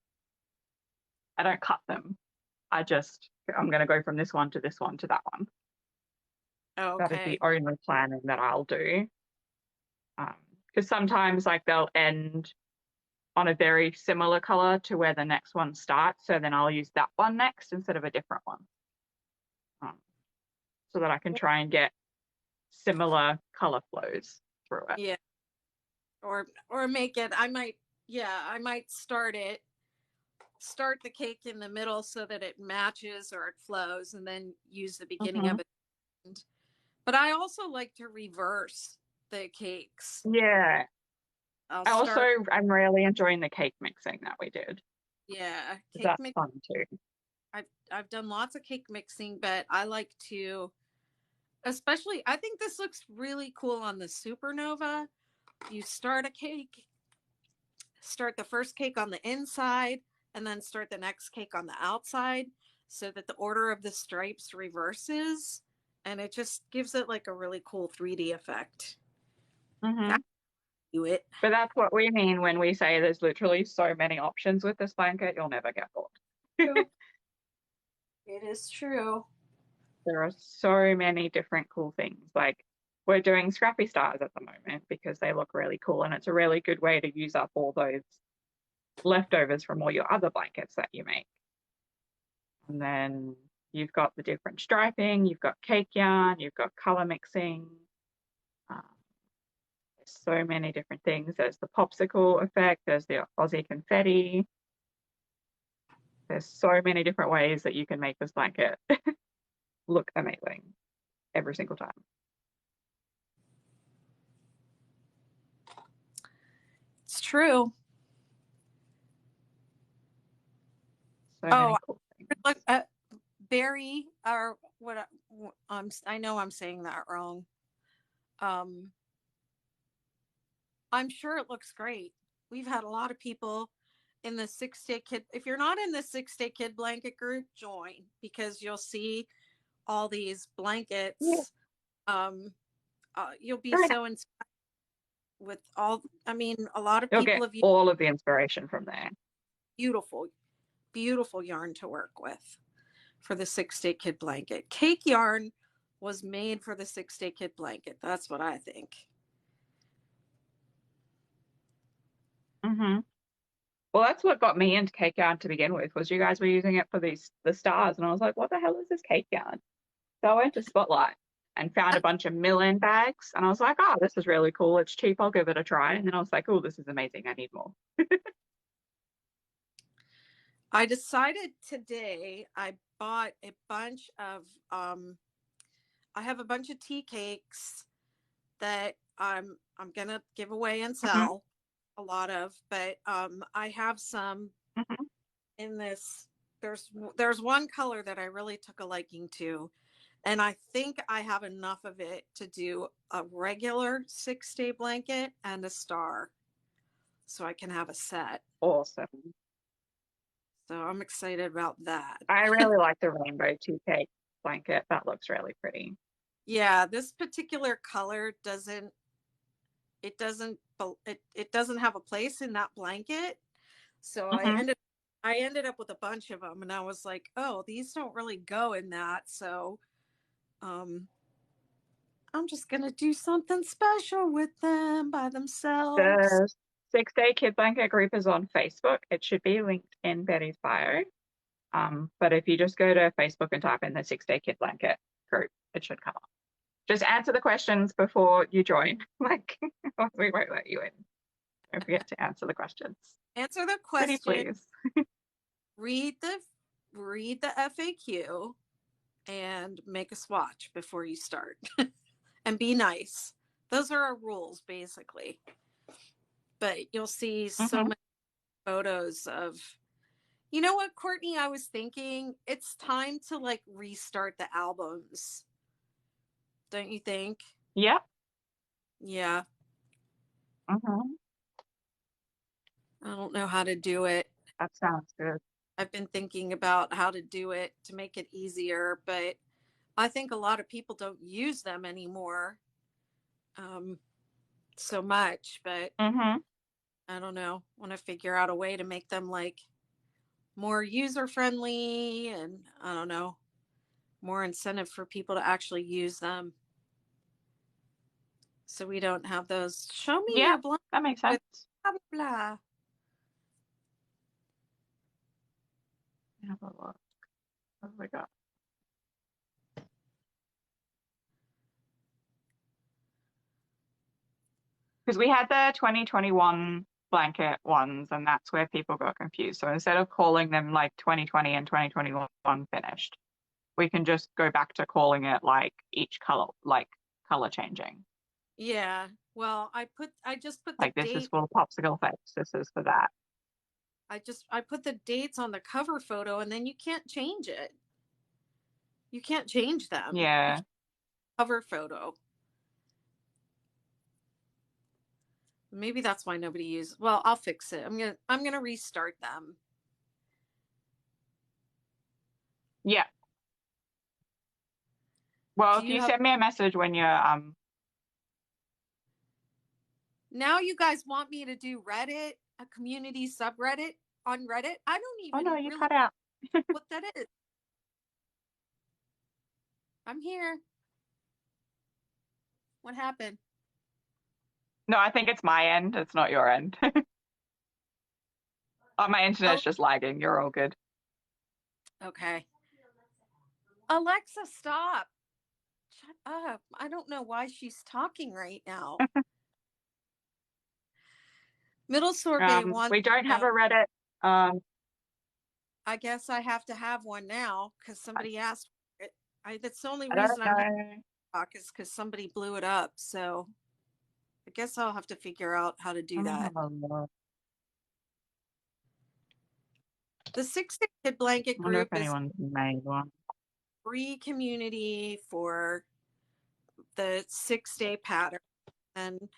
I don't cut them. I'm going to go from this one to this one to that one. That is the
okay.
only planning that I'll do. Because sometimes like they'll end on a very similar color to where the next one starts. So then I'll use that one next instead of a different one. Um, so that I can try and get similar color flows through it.
Yeah. Or make it, I might, yeah, I might start the cake in the middle so that it matches or it flows, and then use the beginning
Hmm.
of it. But I also like to reverse the cakes.
Yeah.
I'll
I also,
start,
I'm really enjoying the cake mixing that we did.
yeah, cake
That's
mix.
fun too.
I've done lots of cake mixing, but I like to, especially, I think this looks really cool on the Supernova. You start a cake, start the first cake on the inside, and then start the next cake on the outside, so that the order of the stripes reverses, and it just gives it like a really cool 3D effect. I
Hmm.
do it.
But that's what we mean when we say there's literally so many options with this blanket, you'll never get bored.
True. It is true.
There are so many different cool things. Like we're doing scrappy stars at the moment because they look really cool and it's a really good way to use up all those leftovers from all your other blankets that you make. And then you've got the different striping, you've got cake yarn, you've got color mixing. Um, there's so many different things. There's the popsicle effect, there's the Aussie confetti. There's so many different ways that you can make this blanket look amazing every single time.
It's true.
So
Oh,
many cool things.
look, berry, or what? I know I'm saying that wrong. Um, I'm sure it looks great. We've had a lot of people in the 6 Day Kid. If you're not in the 6 Day Kid blanket group, join, because you'll see all these
Yeah,
blankets. Um, you'll be
right.
so inspired with all. I mean, a lot of
You'll
people
get
have used
all of the inspiration from there.
beautiful, beautiful yarn to work with for the 6 Day Kid blanket. Cake yarn was made for the 6 Day Kid blanket. That's what I think.
Hmm. Well, that's what got me into cake yarn to begin with, was you guys were using it for the stars, and I was like, what the hell is this cake yarn? So I went to Spotlight and found a bunch of mill-in bags, and I was like, oh, this is really cool. It's cheap. I'll give it a try. And then I was like, oh, this is amazing. I need more.
I decided today I bought a bunch of I have a bunch of tea cakes that I'm gonna give away and
Hmm.
sell a lot of, but I have some
Hmm.
in this. There's one color that I really took a liking to, and I think I have enough of it to do a regular 6 day blanket and a star, so I can have a set.
Awesome.
So I'm excited about that.
I really like the rainbow tea cake blanket. That looks really pretty.
Yeah, this particular color doesn't it doesn't have a place in that blanket. So
Hmm.
I ended up with a bunch of them, and I was like, "Oh, these don't really go in that." So, um I'm just going to do something special with them by themselves.
The 6 Day Kid Blanket group is on Facebook. It should be linked in Betty's bio. But if you just go to Facebook and type in the 6 Day Kid Blanket group, it should come up. Just answer the questions before you join. Like, we won't let you in. Don't forget to answer the questions.
Answer the
Pretty
question,
please.
read the FAQ, and make a swatch before you start. And be nice. Those are our rules basically. But you'll see so
Hmm.
many photos of, you know what, Courtney, I was thinking it's time to like restart the albums, don't you think?
Yep.
Yeah.
Hmm.
I don't know how to do it.
That sounds good.
I've been thinking about how to do it to make it easier, but I think a lot of people don't use them anymore um, so much. But
Mm-hmm.
I don't know. Want to figure out a way to make them like more user friendly, and I don't know, more incentive for people to actually use them, so we don't have those show me
Yeah,
your blanket
that makes
with
sense.
blah blah blah.
Have a look. What have we got? Because we had the 2021 blanket ones, and that's where people got confused. So instead of calling them like 2020 and 2021 finished, we can just go back to calling it like each color, like color changing.
Yeah. Well, I just put the
Like this is
date.
for popsicle face, this is for that.
I put the dates on the cover photo, and then you can't change it. You can't change them. You
Yeah.
can't cover photo. Maybe that's why nobody uses. Well, I'll fix it. I'm gonna restart them.
Yeah. Well,
Do
if
you
you
have
send me a message when you're
now? You guys want me to do Reddit, a community subreddit on Reddit? I don't
oh no,
even
you
really
cut out.
know what that is. I'm here. What happened?
No, I think it's my end. It's not your end. Oh, my
Oh,
internet's just lagging. You're all good.
okay. Alexa, stop. Shut up. I don't know why she's talking right now. Middle sorbet wants
We don't
to
have a
know.
Reddit.
I guess I have to have one now because somebody asked for it. That's the only
I don't
reason I'm here
know.
to talk is because somebody blew it up. So I guess I'll have to figure out how to do
Let me
that.
have a look.
The 6 Day Kid Blanket
I wonder if
group is
anyone's made one.
free community for the 6 day pattern. And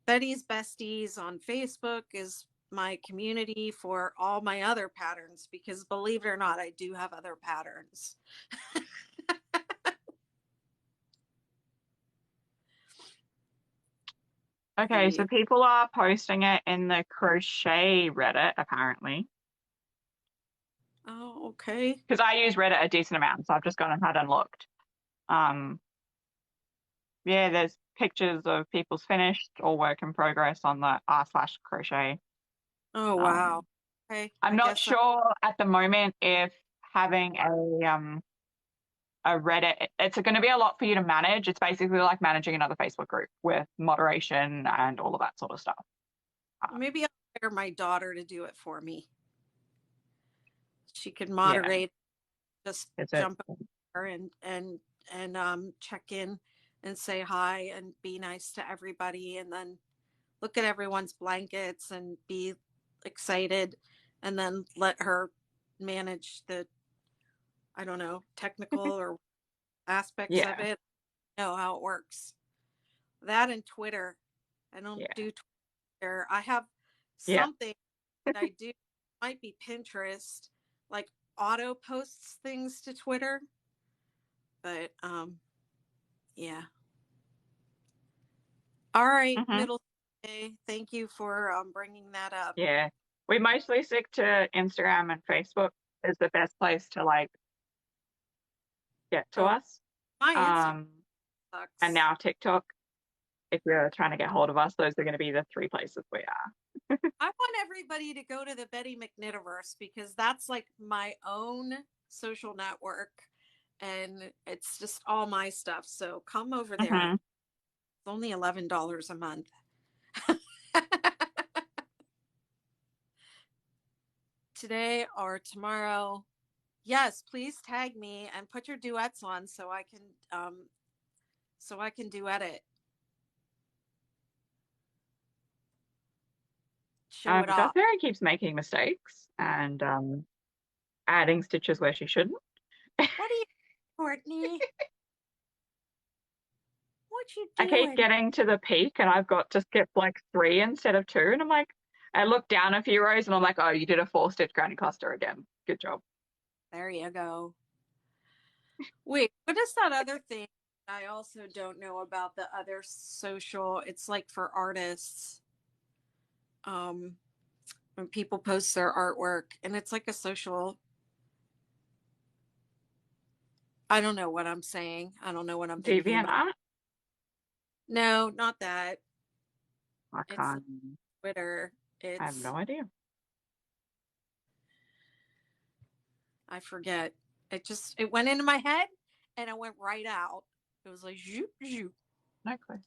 Betty's Besties on Facebook is my community for all my other patterns because believe it or not, I do have other patterns.
Okay, so
See.
people are posting it in the crochet Reddit, apparently.
Oh, okay.
Because I use Reddit a decent amount, so I've just gone ahead and looked. Um, yeah, there's pictures of people's finished or work in progress on the r/crochet.
Oh, wow.
Um,
Okay.
I'm
I
not
guess
sure at the moment if having a Reddit, it's going to be a lot for you to manage. It's basically like managing another Facebook group with moderation and all of that sort of stuff. Um,
maybe I'll hire my daughter to do it for me. She could
yeah,
moderate, just
is it?
jump over and check in and say hi and be nice to everybody and then look at everyone's blankets and be excited and then let her manage the, I don't know, technical or aspects of
Yeah,
it. Know how it works. That and Twitter. I don't
yeah,
do Twitter. I have
yeah.
something that I do. Might be Pinterest, like auto posts things to Twitter. But yeah. All right,
Hmm.
middle. Day. Thank you for bringing that up.
Yeah. We mostly stick to Instagram and Facebook is the best place to like get to
Oh,
us.
my Instagram
Um, and
sucks.
now TikTok, if you're trying to get hold of us, those are going to be the three places we are.
I want everybody to go to the Betty McKnitterverse because that's like my own social network and it's just all my stuff. So come over there.
Hmm.
It's only $11 a month. Today or tomorrow. Yes, please tag me and put your duets on so I can duet it. Show it off.
Gothfaeries keeps making mistakes and adding stitches where she shouldn't.
What are you, Courtney? What you
I keep
doing?
getting to the peak and I've got to skip like three instead of two. And I'm like, I looked down a few rows and I'm like, oh, you did a 4-stitch granny cluster again. Good job.
There you go. Wait, what is that other thing I also don't know about the other social? It's like for artists. When people post their artwork and it's like a social. I don't know what I'm saying. I don't know what I'm thinking about.
DeviantArt?
No, not that.
I
It's
can't.
not Twitter.
I have
It's,
no idea.
I forget. It went into my head and it went right out. It was like, zoop, zoop.
No clue.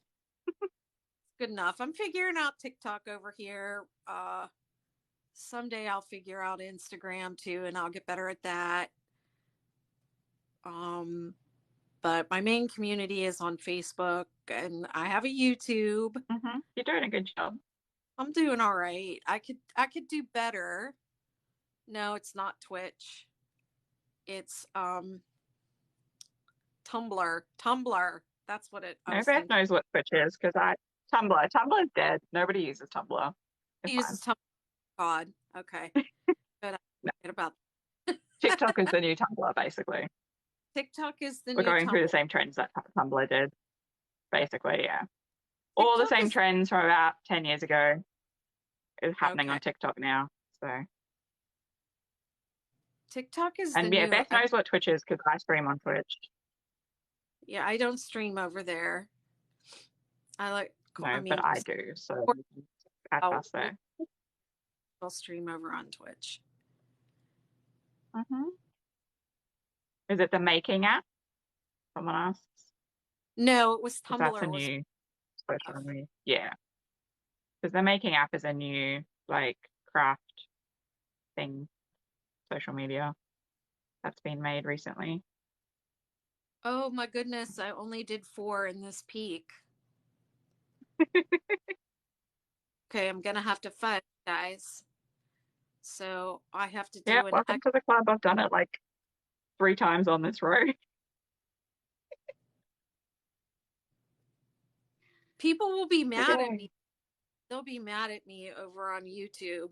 Good enough. I'm figuring out TikTok over here. Someday I'll figure out Instagram too, and I'll get better at that. Um, but my main community is on Facebook, and I have a YouTube.
You're doing a good job.
I'm doing all right. I could do better. No, it's not Twitch. It's Tumblr. Tumblr. That's what I
No,
was
Beth
thinking.
knows what Twitch is because Tumblr's dead. Nobody uses Tumblr.
It
It's fine.
uses Tumblr. God. Okay. Good. I
No.
forget about
TikTok is the new Tumblr, basically.
TikTok is the
We're
new
going through the
Tumblr.
same trends that Tumblr did, basically, yeah. All the
TikTok
same
is
trends from about 10 years ago is happening
okay.
on TikTok now. So,
TikTok is the
and yeah,
new.
Beth knows what Twitch is because I stream on Twitch.
Yeah, I don't stream over there. I like. I
No, but
mean,
I do. So, add
I'll
us there.
stream over on Twitch.
hmm Is it the Making app? Someone asks.
No, it was
Because that's a
Tumblr. Was
new social media. Yeah. Because the Making app is a new, like, craft thing, social media that's been made recently.
oh my goodness! I only did 4 in this peak. Okay, I'm gonna have to fudge, guys. So I have to
Yeah,
do an.
welcome to the club. I've done it like 3 times on this road.
People will be mad at
Yay.
me. They'll be mad at me over on YouTube.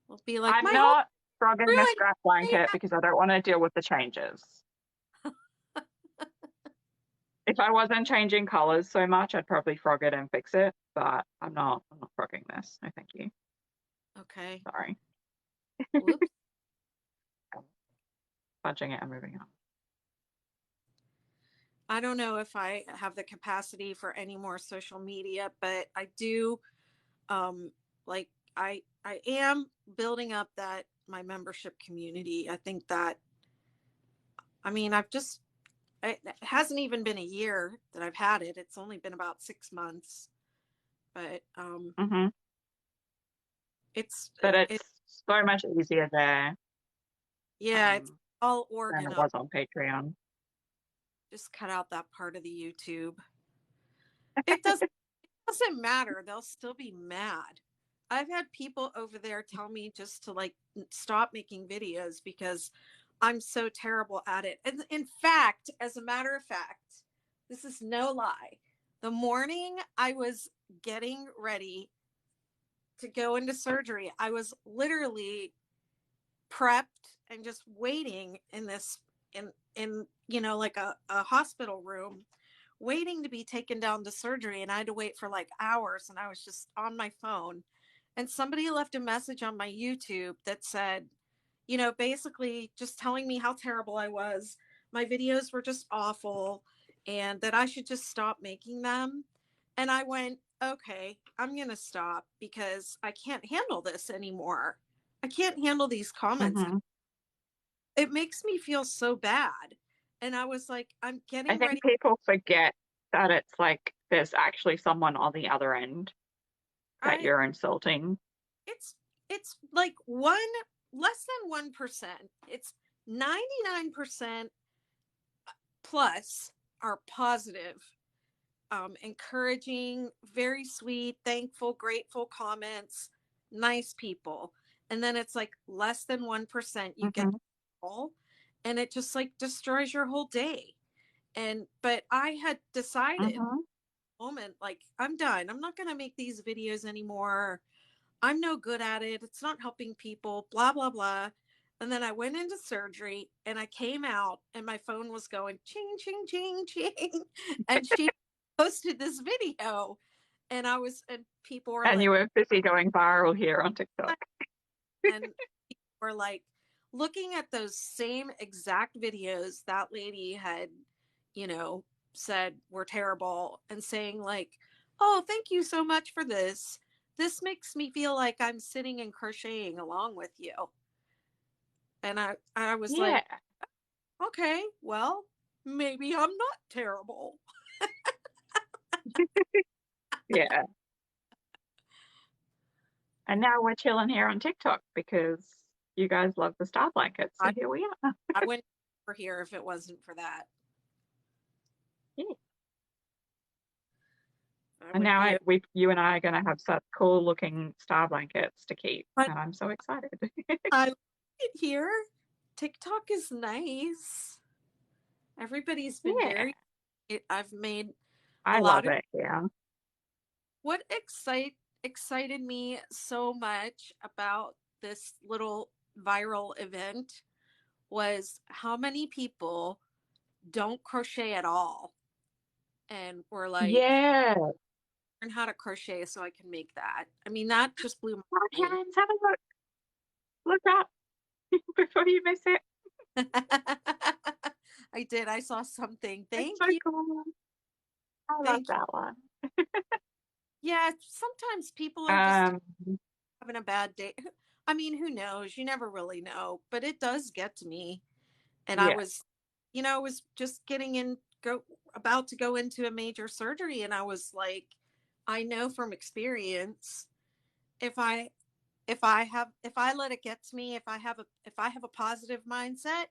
They'll be like,
I'm
"My whole
not frogging the
ruined."
scrap blanket because I don't want to deal with the changes. If I wasn't changing colors so much, I'd probably frog it and fix it, but I'm not frogging this. No, thank you.
Okay.
Sorry.
Whoops.
Fudging it and moving on.
I don't know if I have the capacity for any more social media, but I do. Like I am building up that my membership community. I think that I mean it hasn't even been a year that I've had it. It's only been about 6 months, but
hmm
it's
But
it
it's so much easier there
yeah, it's
um,
all
than it
organized.
was on Patreon.
Just cut out that part of the YouTube. It doesn't matter. They'll still be mad. I've had people over there tell me just to like stop making videos because I'm so terrible at it. And in fact, as a matter of fact, this is no lie. The morning I was getting ready to go into surgery, I was literally prepped and just waiting in this in like a hospital room waiting to be taken down to surgery, and I had to wait for like hours, and I was just on my phone, and somebody left a message on my YouTube that said, basically just telling me how terrible I was. My videos were just awful and that I should just stop making them. And I went, okay, I'm going to stop because I can't handle this anymore. I can't handle these comments.
hmm
It makes me feel so bad. And I was like, I'm
I
getting ready.
think people forget that it's like there's actually someone on the other end that
I
you're insulting.
it's it's like one less than 1%. It's 99% plus are positive, encouraging, very sweet, thankful, grateful comments, nice people. And then it's like less than 1% you get
hmm
all, and it just like destroys your whole day. But I had decided
hmm
moment like I'm done. I'm not going to make these videos anymore. I'm no good at it. It's not helping people, blah, blah, blah. And then I went into surgery and I came out and my phone was going ching, ching, ching, ching. And she posted this video and people were
And
like,
you were busy going viral here on TikTok.
and people were like looking at those same exact videos that lady had, you know, said were terrible and saying like, oh, thank you so much for this. This makes me feel like I'm sitting and crocheting along with you. And I was
Yeah.
like, okay, well, maybe I'm not terrible.
Yeah. And now we're chilling here on TikTok because you guys love the star blanket. So
I,
here we are.
I wouldn't be over here if it wasn't for that.
Yeah.
I
And
would
now
be,
you and I are going to have such cool looking star blankets to keep.
but
And I'm so excited.
I like it here. TikTok is nice. Everybody's been
Yeah.
I've made a
I
lot
love
of
it. Yeah.
what excited me so much about this little viral event was how many people don't crochet at all and were like,
Yeah.
learn how to crochet so I can make that. I mean, that just blew
Oh,
my mind.
Terrence, have a look. Look up before you miss it.
I did. I saw something.
It's
Thank
so
you.
cool. I love
Thank you.
that one.
Yeah, sometimes people are just
Um,
having a bad day. I mean, who knows? You never really know, but it does get to me. And I
yeah.
was, was just go about to go into a major surgery, and I was like, I know from experience, if I if I let it get to me, if I have a positive mindset,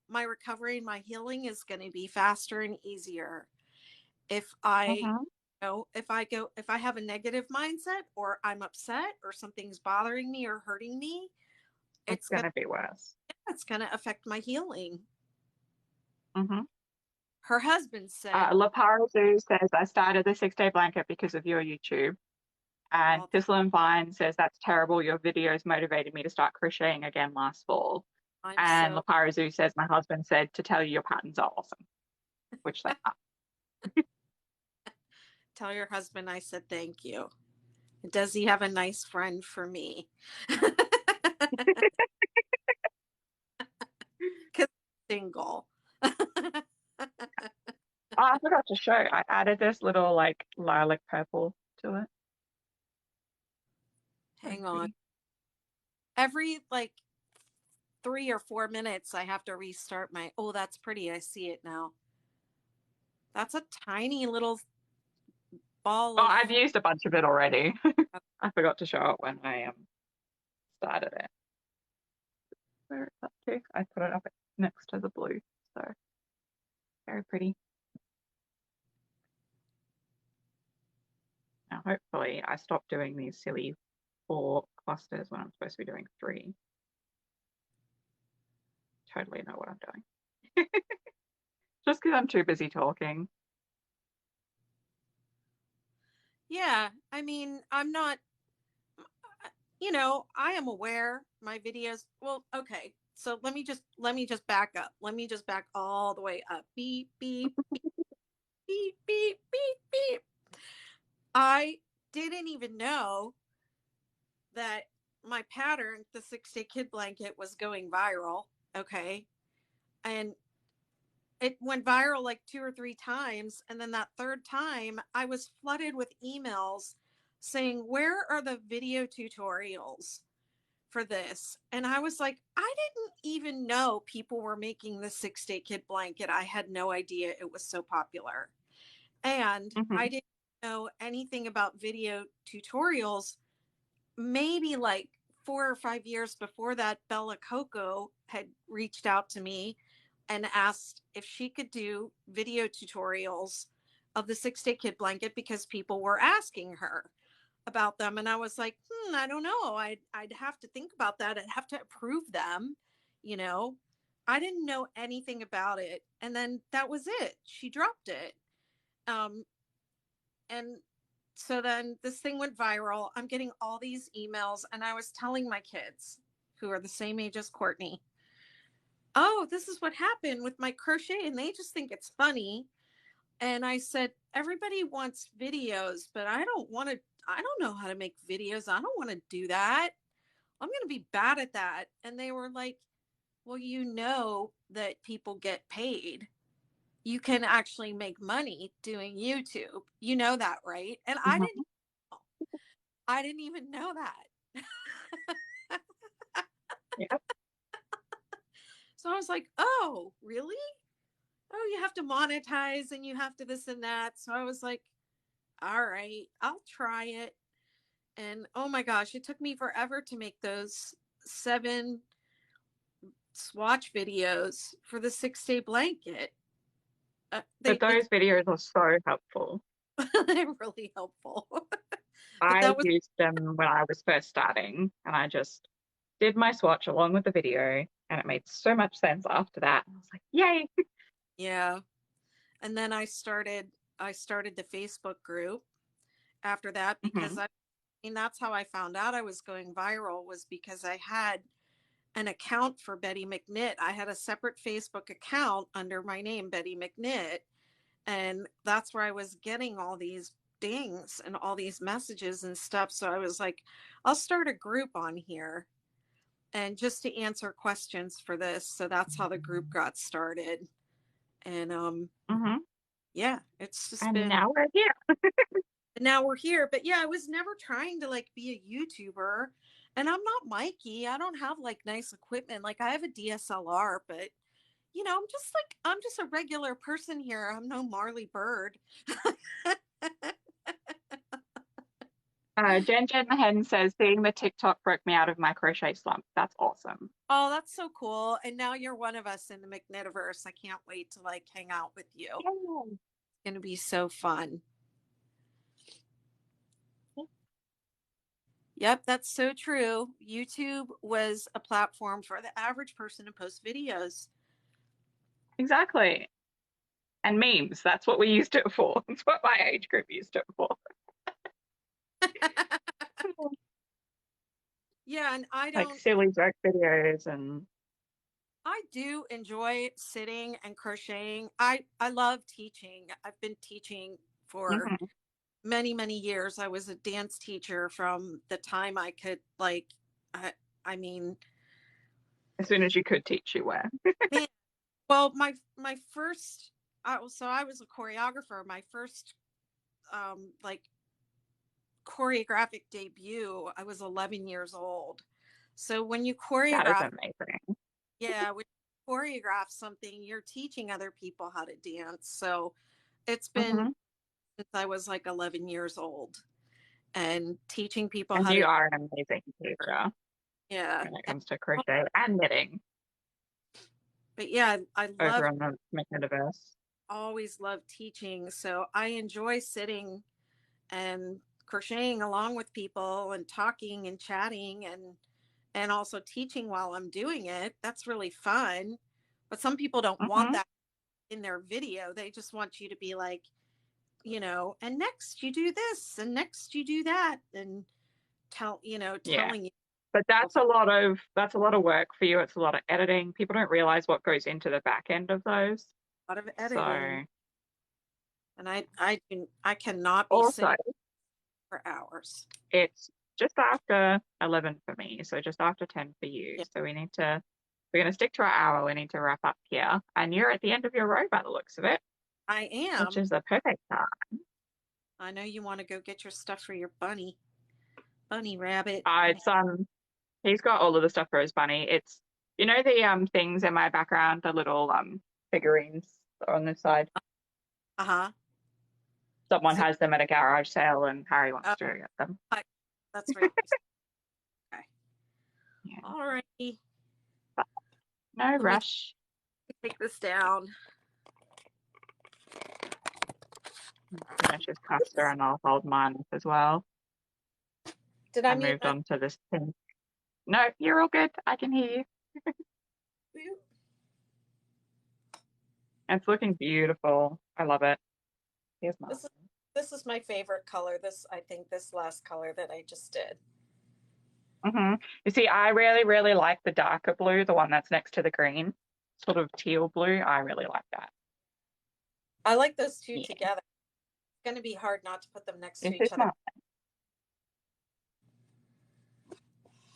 my recovery and my healing is going to be faster and easier. If I
Hmm.
if I have a negative mindset or I'm upset or something's bothering me or hurting me,
It's
it's
going
gonna
to be worse.
it's gonna affect my healing.
Hmm.
Her husband said,
La Parazu says, I started the 6 day blanket because of your YouTube. And
well,
Thistle and Vine says, that's terrible. Your videos motivated me to start crocheting again last fall.
I'm
And La
so
Parazu says, my husband said to tell you your patterns are awesome, which they are.
tell your husband I said thank you. Does he have a nice friend for me? Because single.
Oh, I forgot to show. I added this little like lilac purple to it. Very
Hang on.
pretty.
Every like 3 or 4 minutes, I have to restart my. Oh, that's pretty. I see it now. That's a tiny little ball
Oh,
of.
I've used a bunch of it already. I forgot to show it when I started it. Where it's up to. I put it up next to the blue. So very pretty. Now hopefully I stop doing these silly 4 clusters when I'm supposed to be doing 3. Totally know what I'm doing. Just because I'm too busy talking.
Yeah, I mean, I'm not. I am aware my videos. Well, okay. So let me just back up. Let me just back all the way up. Beep beep beep beep beep beep. I didn't even know that my pattern, the 6 day kid blanket, was going viral. Okay. And it went viral like 2 or 3 times. And then that third time, I was flooded with emails saying, where are the video tutorials for this? And I was like, I didn't even know people were making the 6 day kid blanket. I had no idea it was so popular. And I
Hmm.
didn't know anything about video tutorials. Maybe like 4 or 5 years before that, Bella Coco had reached out to me and asked if she could do video tutorials of the 6 day kid blanket because people were asking her about them. And I was like, I don't know. I'd have to think about that. I'd have to approve them, you know. I didn't know anything about it. And then that was it. She dropped it. Um, and so then this thing went viral. I'm getting all these emails, and I was telling my kids, who are the same age as Courtney, oh, this is what happened with my crochet, and they just think it's funny. And I said, everybody wants videos, but I don't know how to make videos. I don't want to do that. I'm going to be bad at that. And they were like, well, you know that people get paid. You can actually make money doing YouTube. You know that, right? And
Mhm.
I didn't even know that.
Yeah.
So I was like, oh, really? Oh, you have to monetize and you have to this and that. So I was like, all right, I'll try it. And oh my gosh, it took me forever to make those 7 swatch videos for the 6-day blanket.
But those videos are so helpful.
They're really helpful. But
I
that was,
used them when I was first starting, and I just did my swatch along with the video, and it made so much sense after that. I was like, yay!
yeah. And then I started the Facebook group after that because
Hmm.
I mean that's how I found out I was going viral, was because I had an account for Betty McKnit. I had a separate Facebook account under my name, Betty McKnit. And that's where I was getting all these dings and all these messages and stuff. So I was like, I'll start a group on here and just to answer questions for this. So that's how the group got started. And
Hmm.
yeah, it's just
And
been,
now we're here.
now we're here. But yeah, I was never trying to like be a YouTuber. And I'm not Mikey. I don't have like nice equipment. Like I have a DSLR, but I'm just a regular person here. I'm no Marley Bird.
Jen Jen the Hen says, seeing the TikTok broke me out of my crochet slump. That's awesome.
Oh, that's so cool. And now you're one of us in the McKnitiverse. I can't wait to like hang out with you.
Yay.
It's going to be so fun. Yep, that's so true. YouTube was a platform for the average person to post videos.
Exactly. And memes. That's what we used it for. That's what my age group used it for.
Yeah, and
Like silly joke videos and
I do enjoy sitting and crocheting. I love teaching. I've been teaching for
Mhm.
many, many years. I was a dance teacher from the time I could like I, I mean,
As soon as you could teach, you were.
man, well, my first so I was a choreographer. My first like choreographic debut, I was 11 years old. So when you
That is
choreograph,
amazing.
yeah, when you choreograph something, you're teaching other people how to dance. So it's been
Hmm.
since I was like 11 years old and teaching people
And
how
you
to,
are an amazing teacher
yeah.
when it comes to crochet and knitting
But yeah, I
over
love,
on the Universe.
always love teaching. So I enjoy sitting and crocheting along with people and talking and chatting and also teaching while I'm doing it. That's really fun. But some people don't want
Hmm.
that in their video. They just want you to be like, and next you do this and next you do that and
Yeah.
telling you
But
a
that's a lot of work for you. It's a lot of editing. People don't realize what goes into the back end of those.
lot of editing.
So
And I cannot be
also
sitting for hours.
it's just after 11 for me, so just after 10 for you.
Yeah,
So we're gonna stick to our hour. We need to wrap up here. And you're at the end of your row by the looks of it,
I
which
am.
is the perfect time.
I know you want to go get your stuff for your bunny rabbit.
It's he's got all of the stuff for his bunny. It's the things in my background, the little figurines on this side.
Uh-huh.
Someone
So
has them at a garage sale and Harry wants
uh,
to get them.
that's very nice. Okay.
Yeah.
All righty.
But no
Let me
rush.
take this down.
Finish his pasta and I'll hold mine up as well.
Did I
I
mute
moved
my
on to this thing. No, you're all good. I can hear you. It's looking beautiful. I love it. Here's mine.
this is This is my favorite color. I think this last color that I just did.
You see, I really, really like the darker blue, the one that's next to the green, sort of teal blue. I really like that.
I like those two
Yeah,
together. It's going to be hard not to put them next to
this
each
is
other.
my,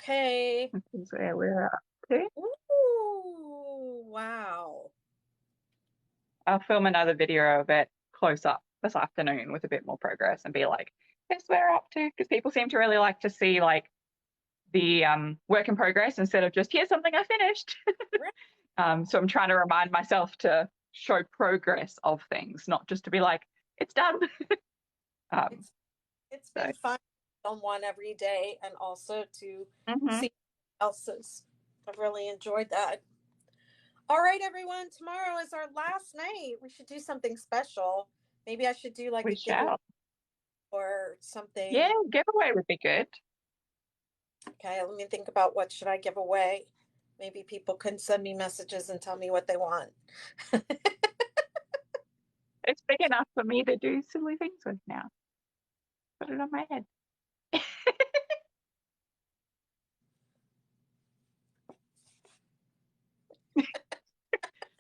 Okay.
this is where we're up to.
Ooh, wow.
I'll film another video of it close up this afternoon with a bit more progress and be like, guess where we're up to? Because people seem to really like to see like the work in progress instead of just here's something I finished. So I'm trying to remind myself to show progress of things, not just to be like, it's done.
It's been fun on one every day and also to see else's. I've really enjoyed that. All right, everyone. Tomorrow is our last night. We should do something special. Maybe I should do like
We
a giveaway
shall.
or something.
Yeah, giveaway would be good.
Okay, let me think about what should I give away. Maybe people can send me messages and tell me what they want.
It's big enough for me to do silly things with now. Put it on my head.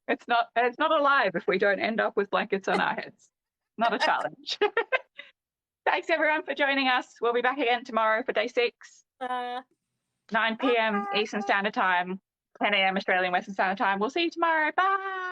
It's not alive if we don't end up with blankets on our heads. Not a challenge. Thanks everyone for joining us. We'll be back again tomorrow for day 6. 9 p.m. Eastern Standard Time, 10 a.m. Australian Western Standard Time. We'll see you tomorrow. Bye.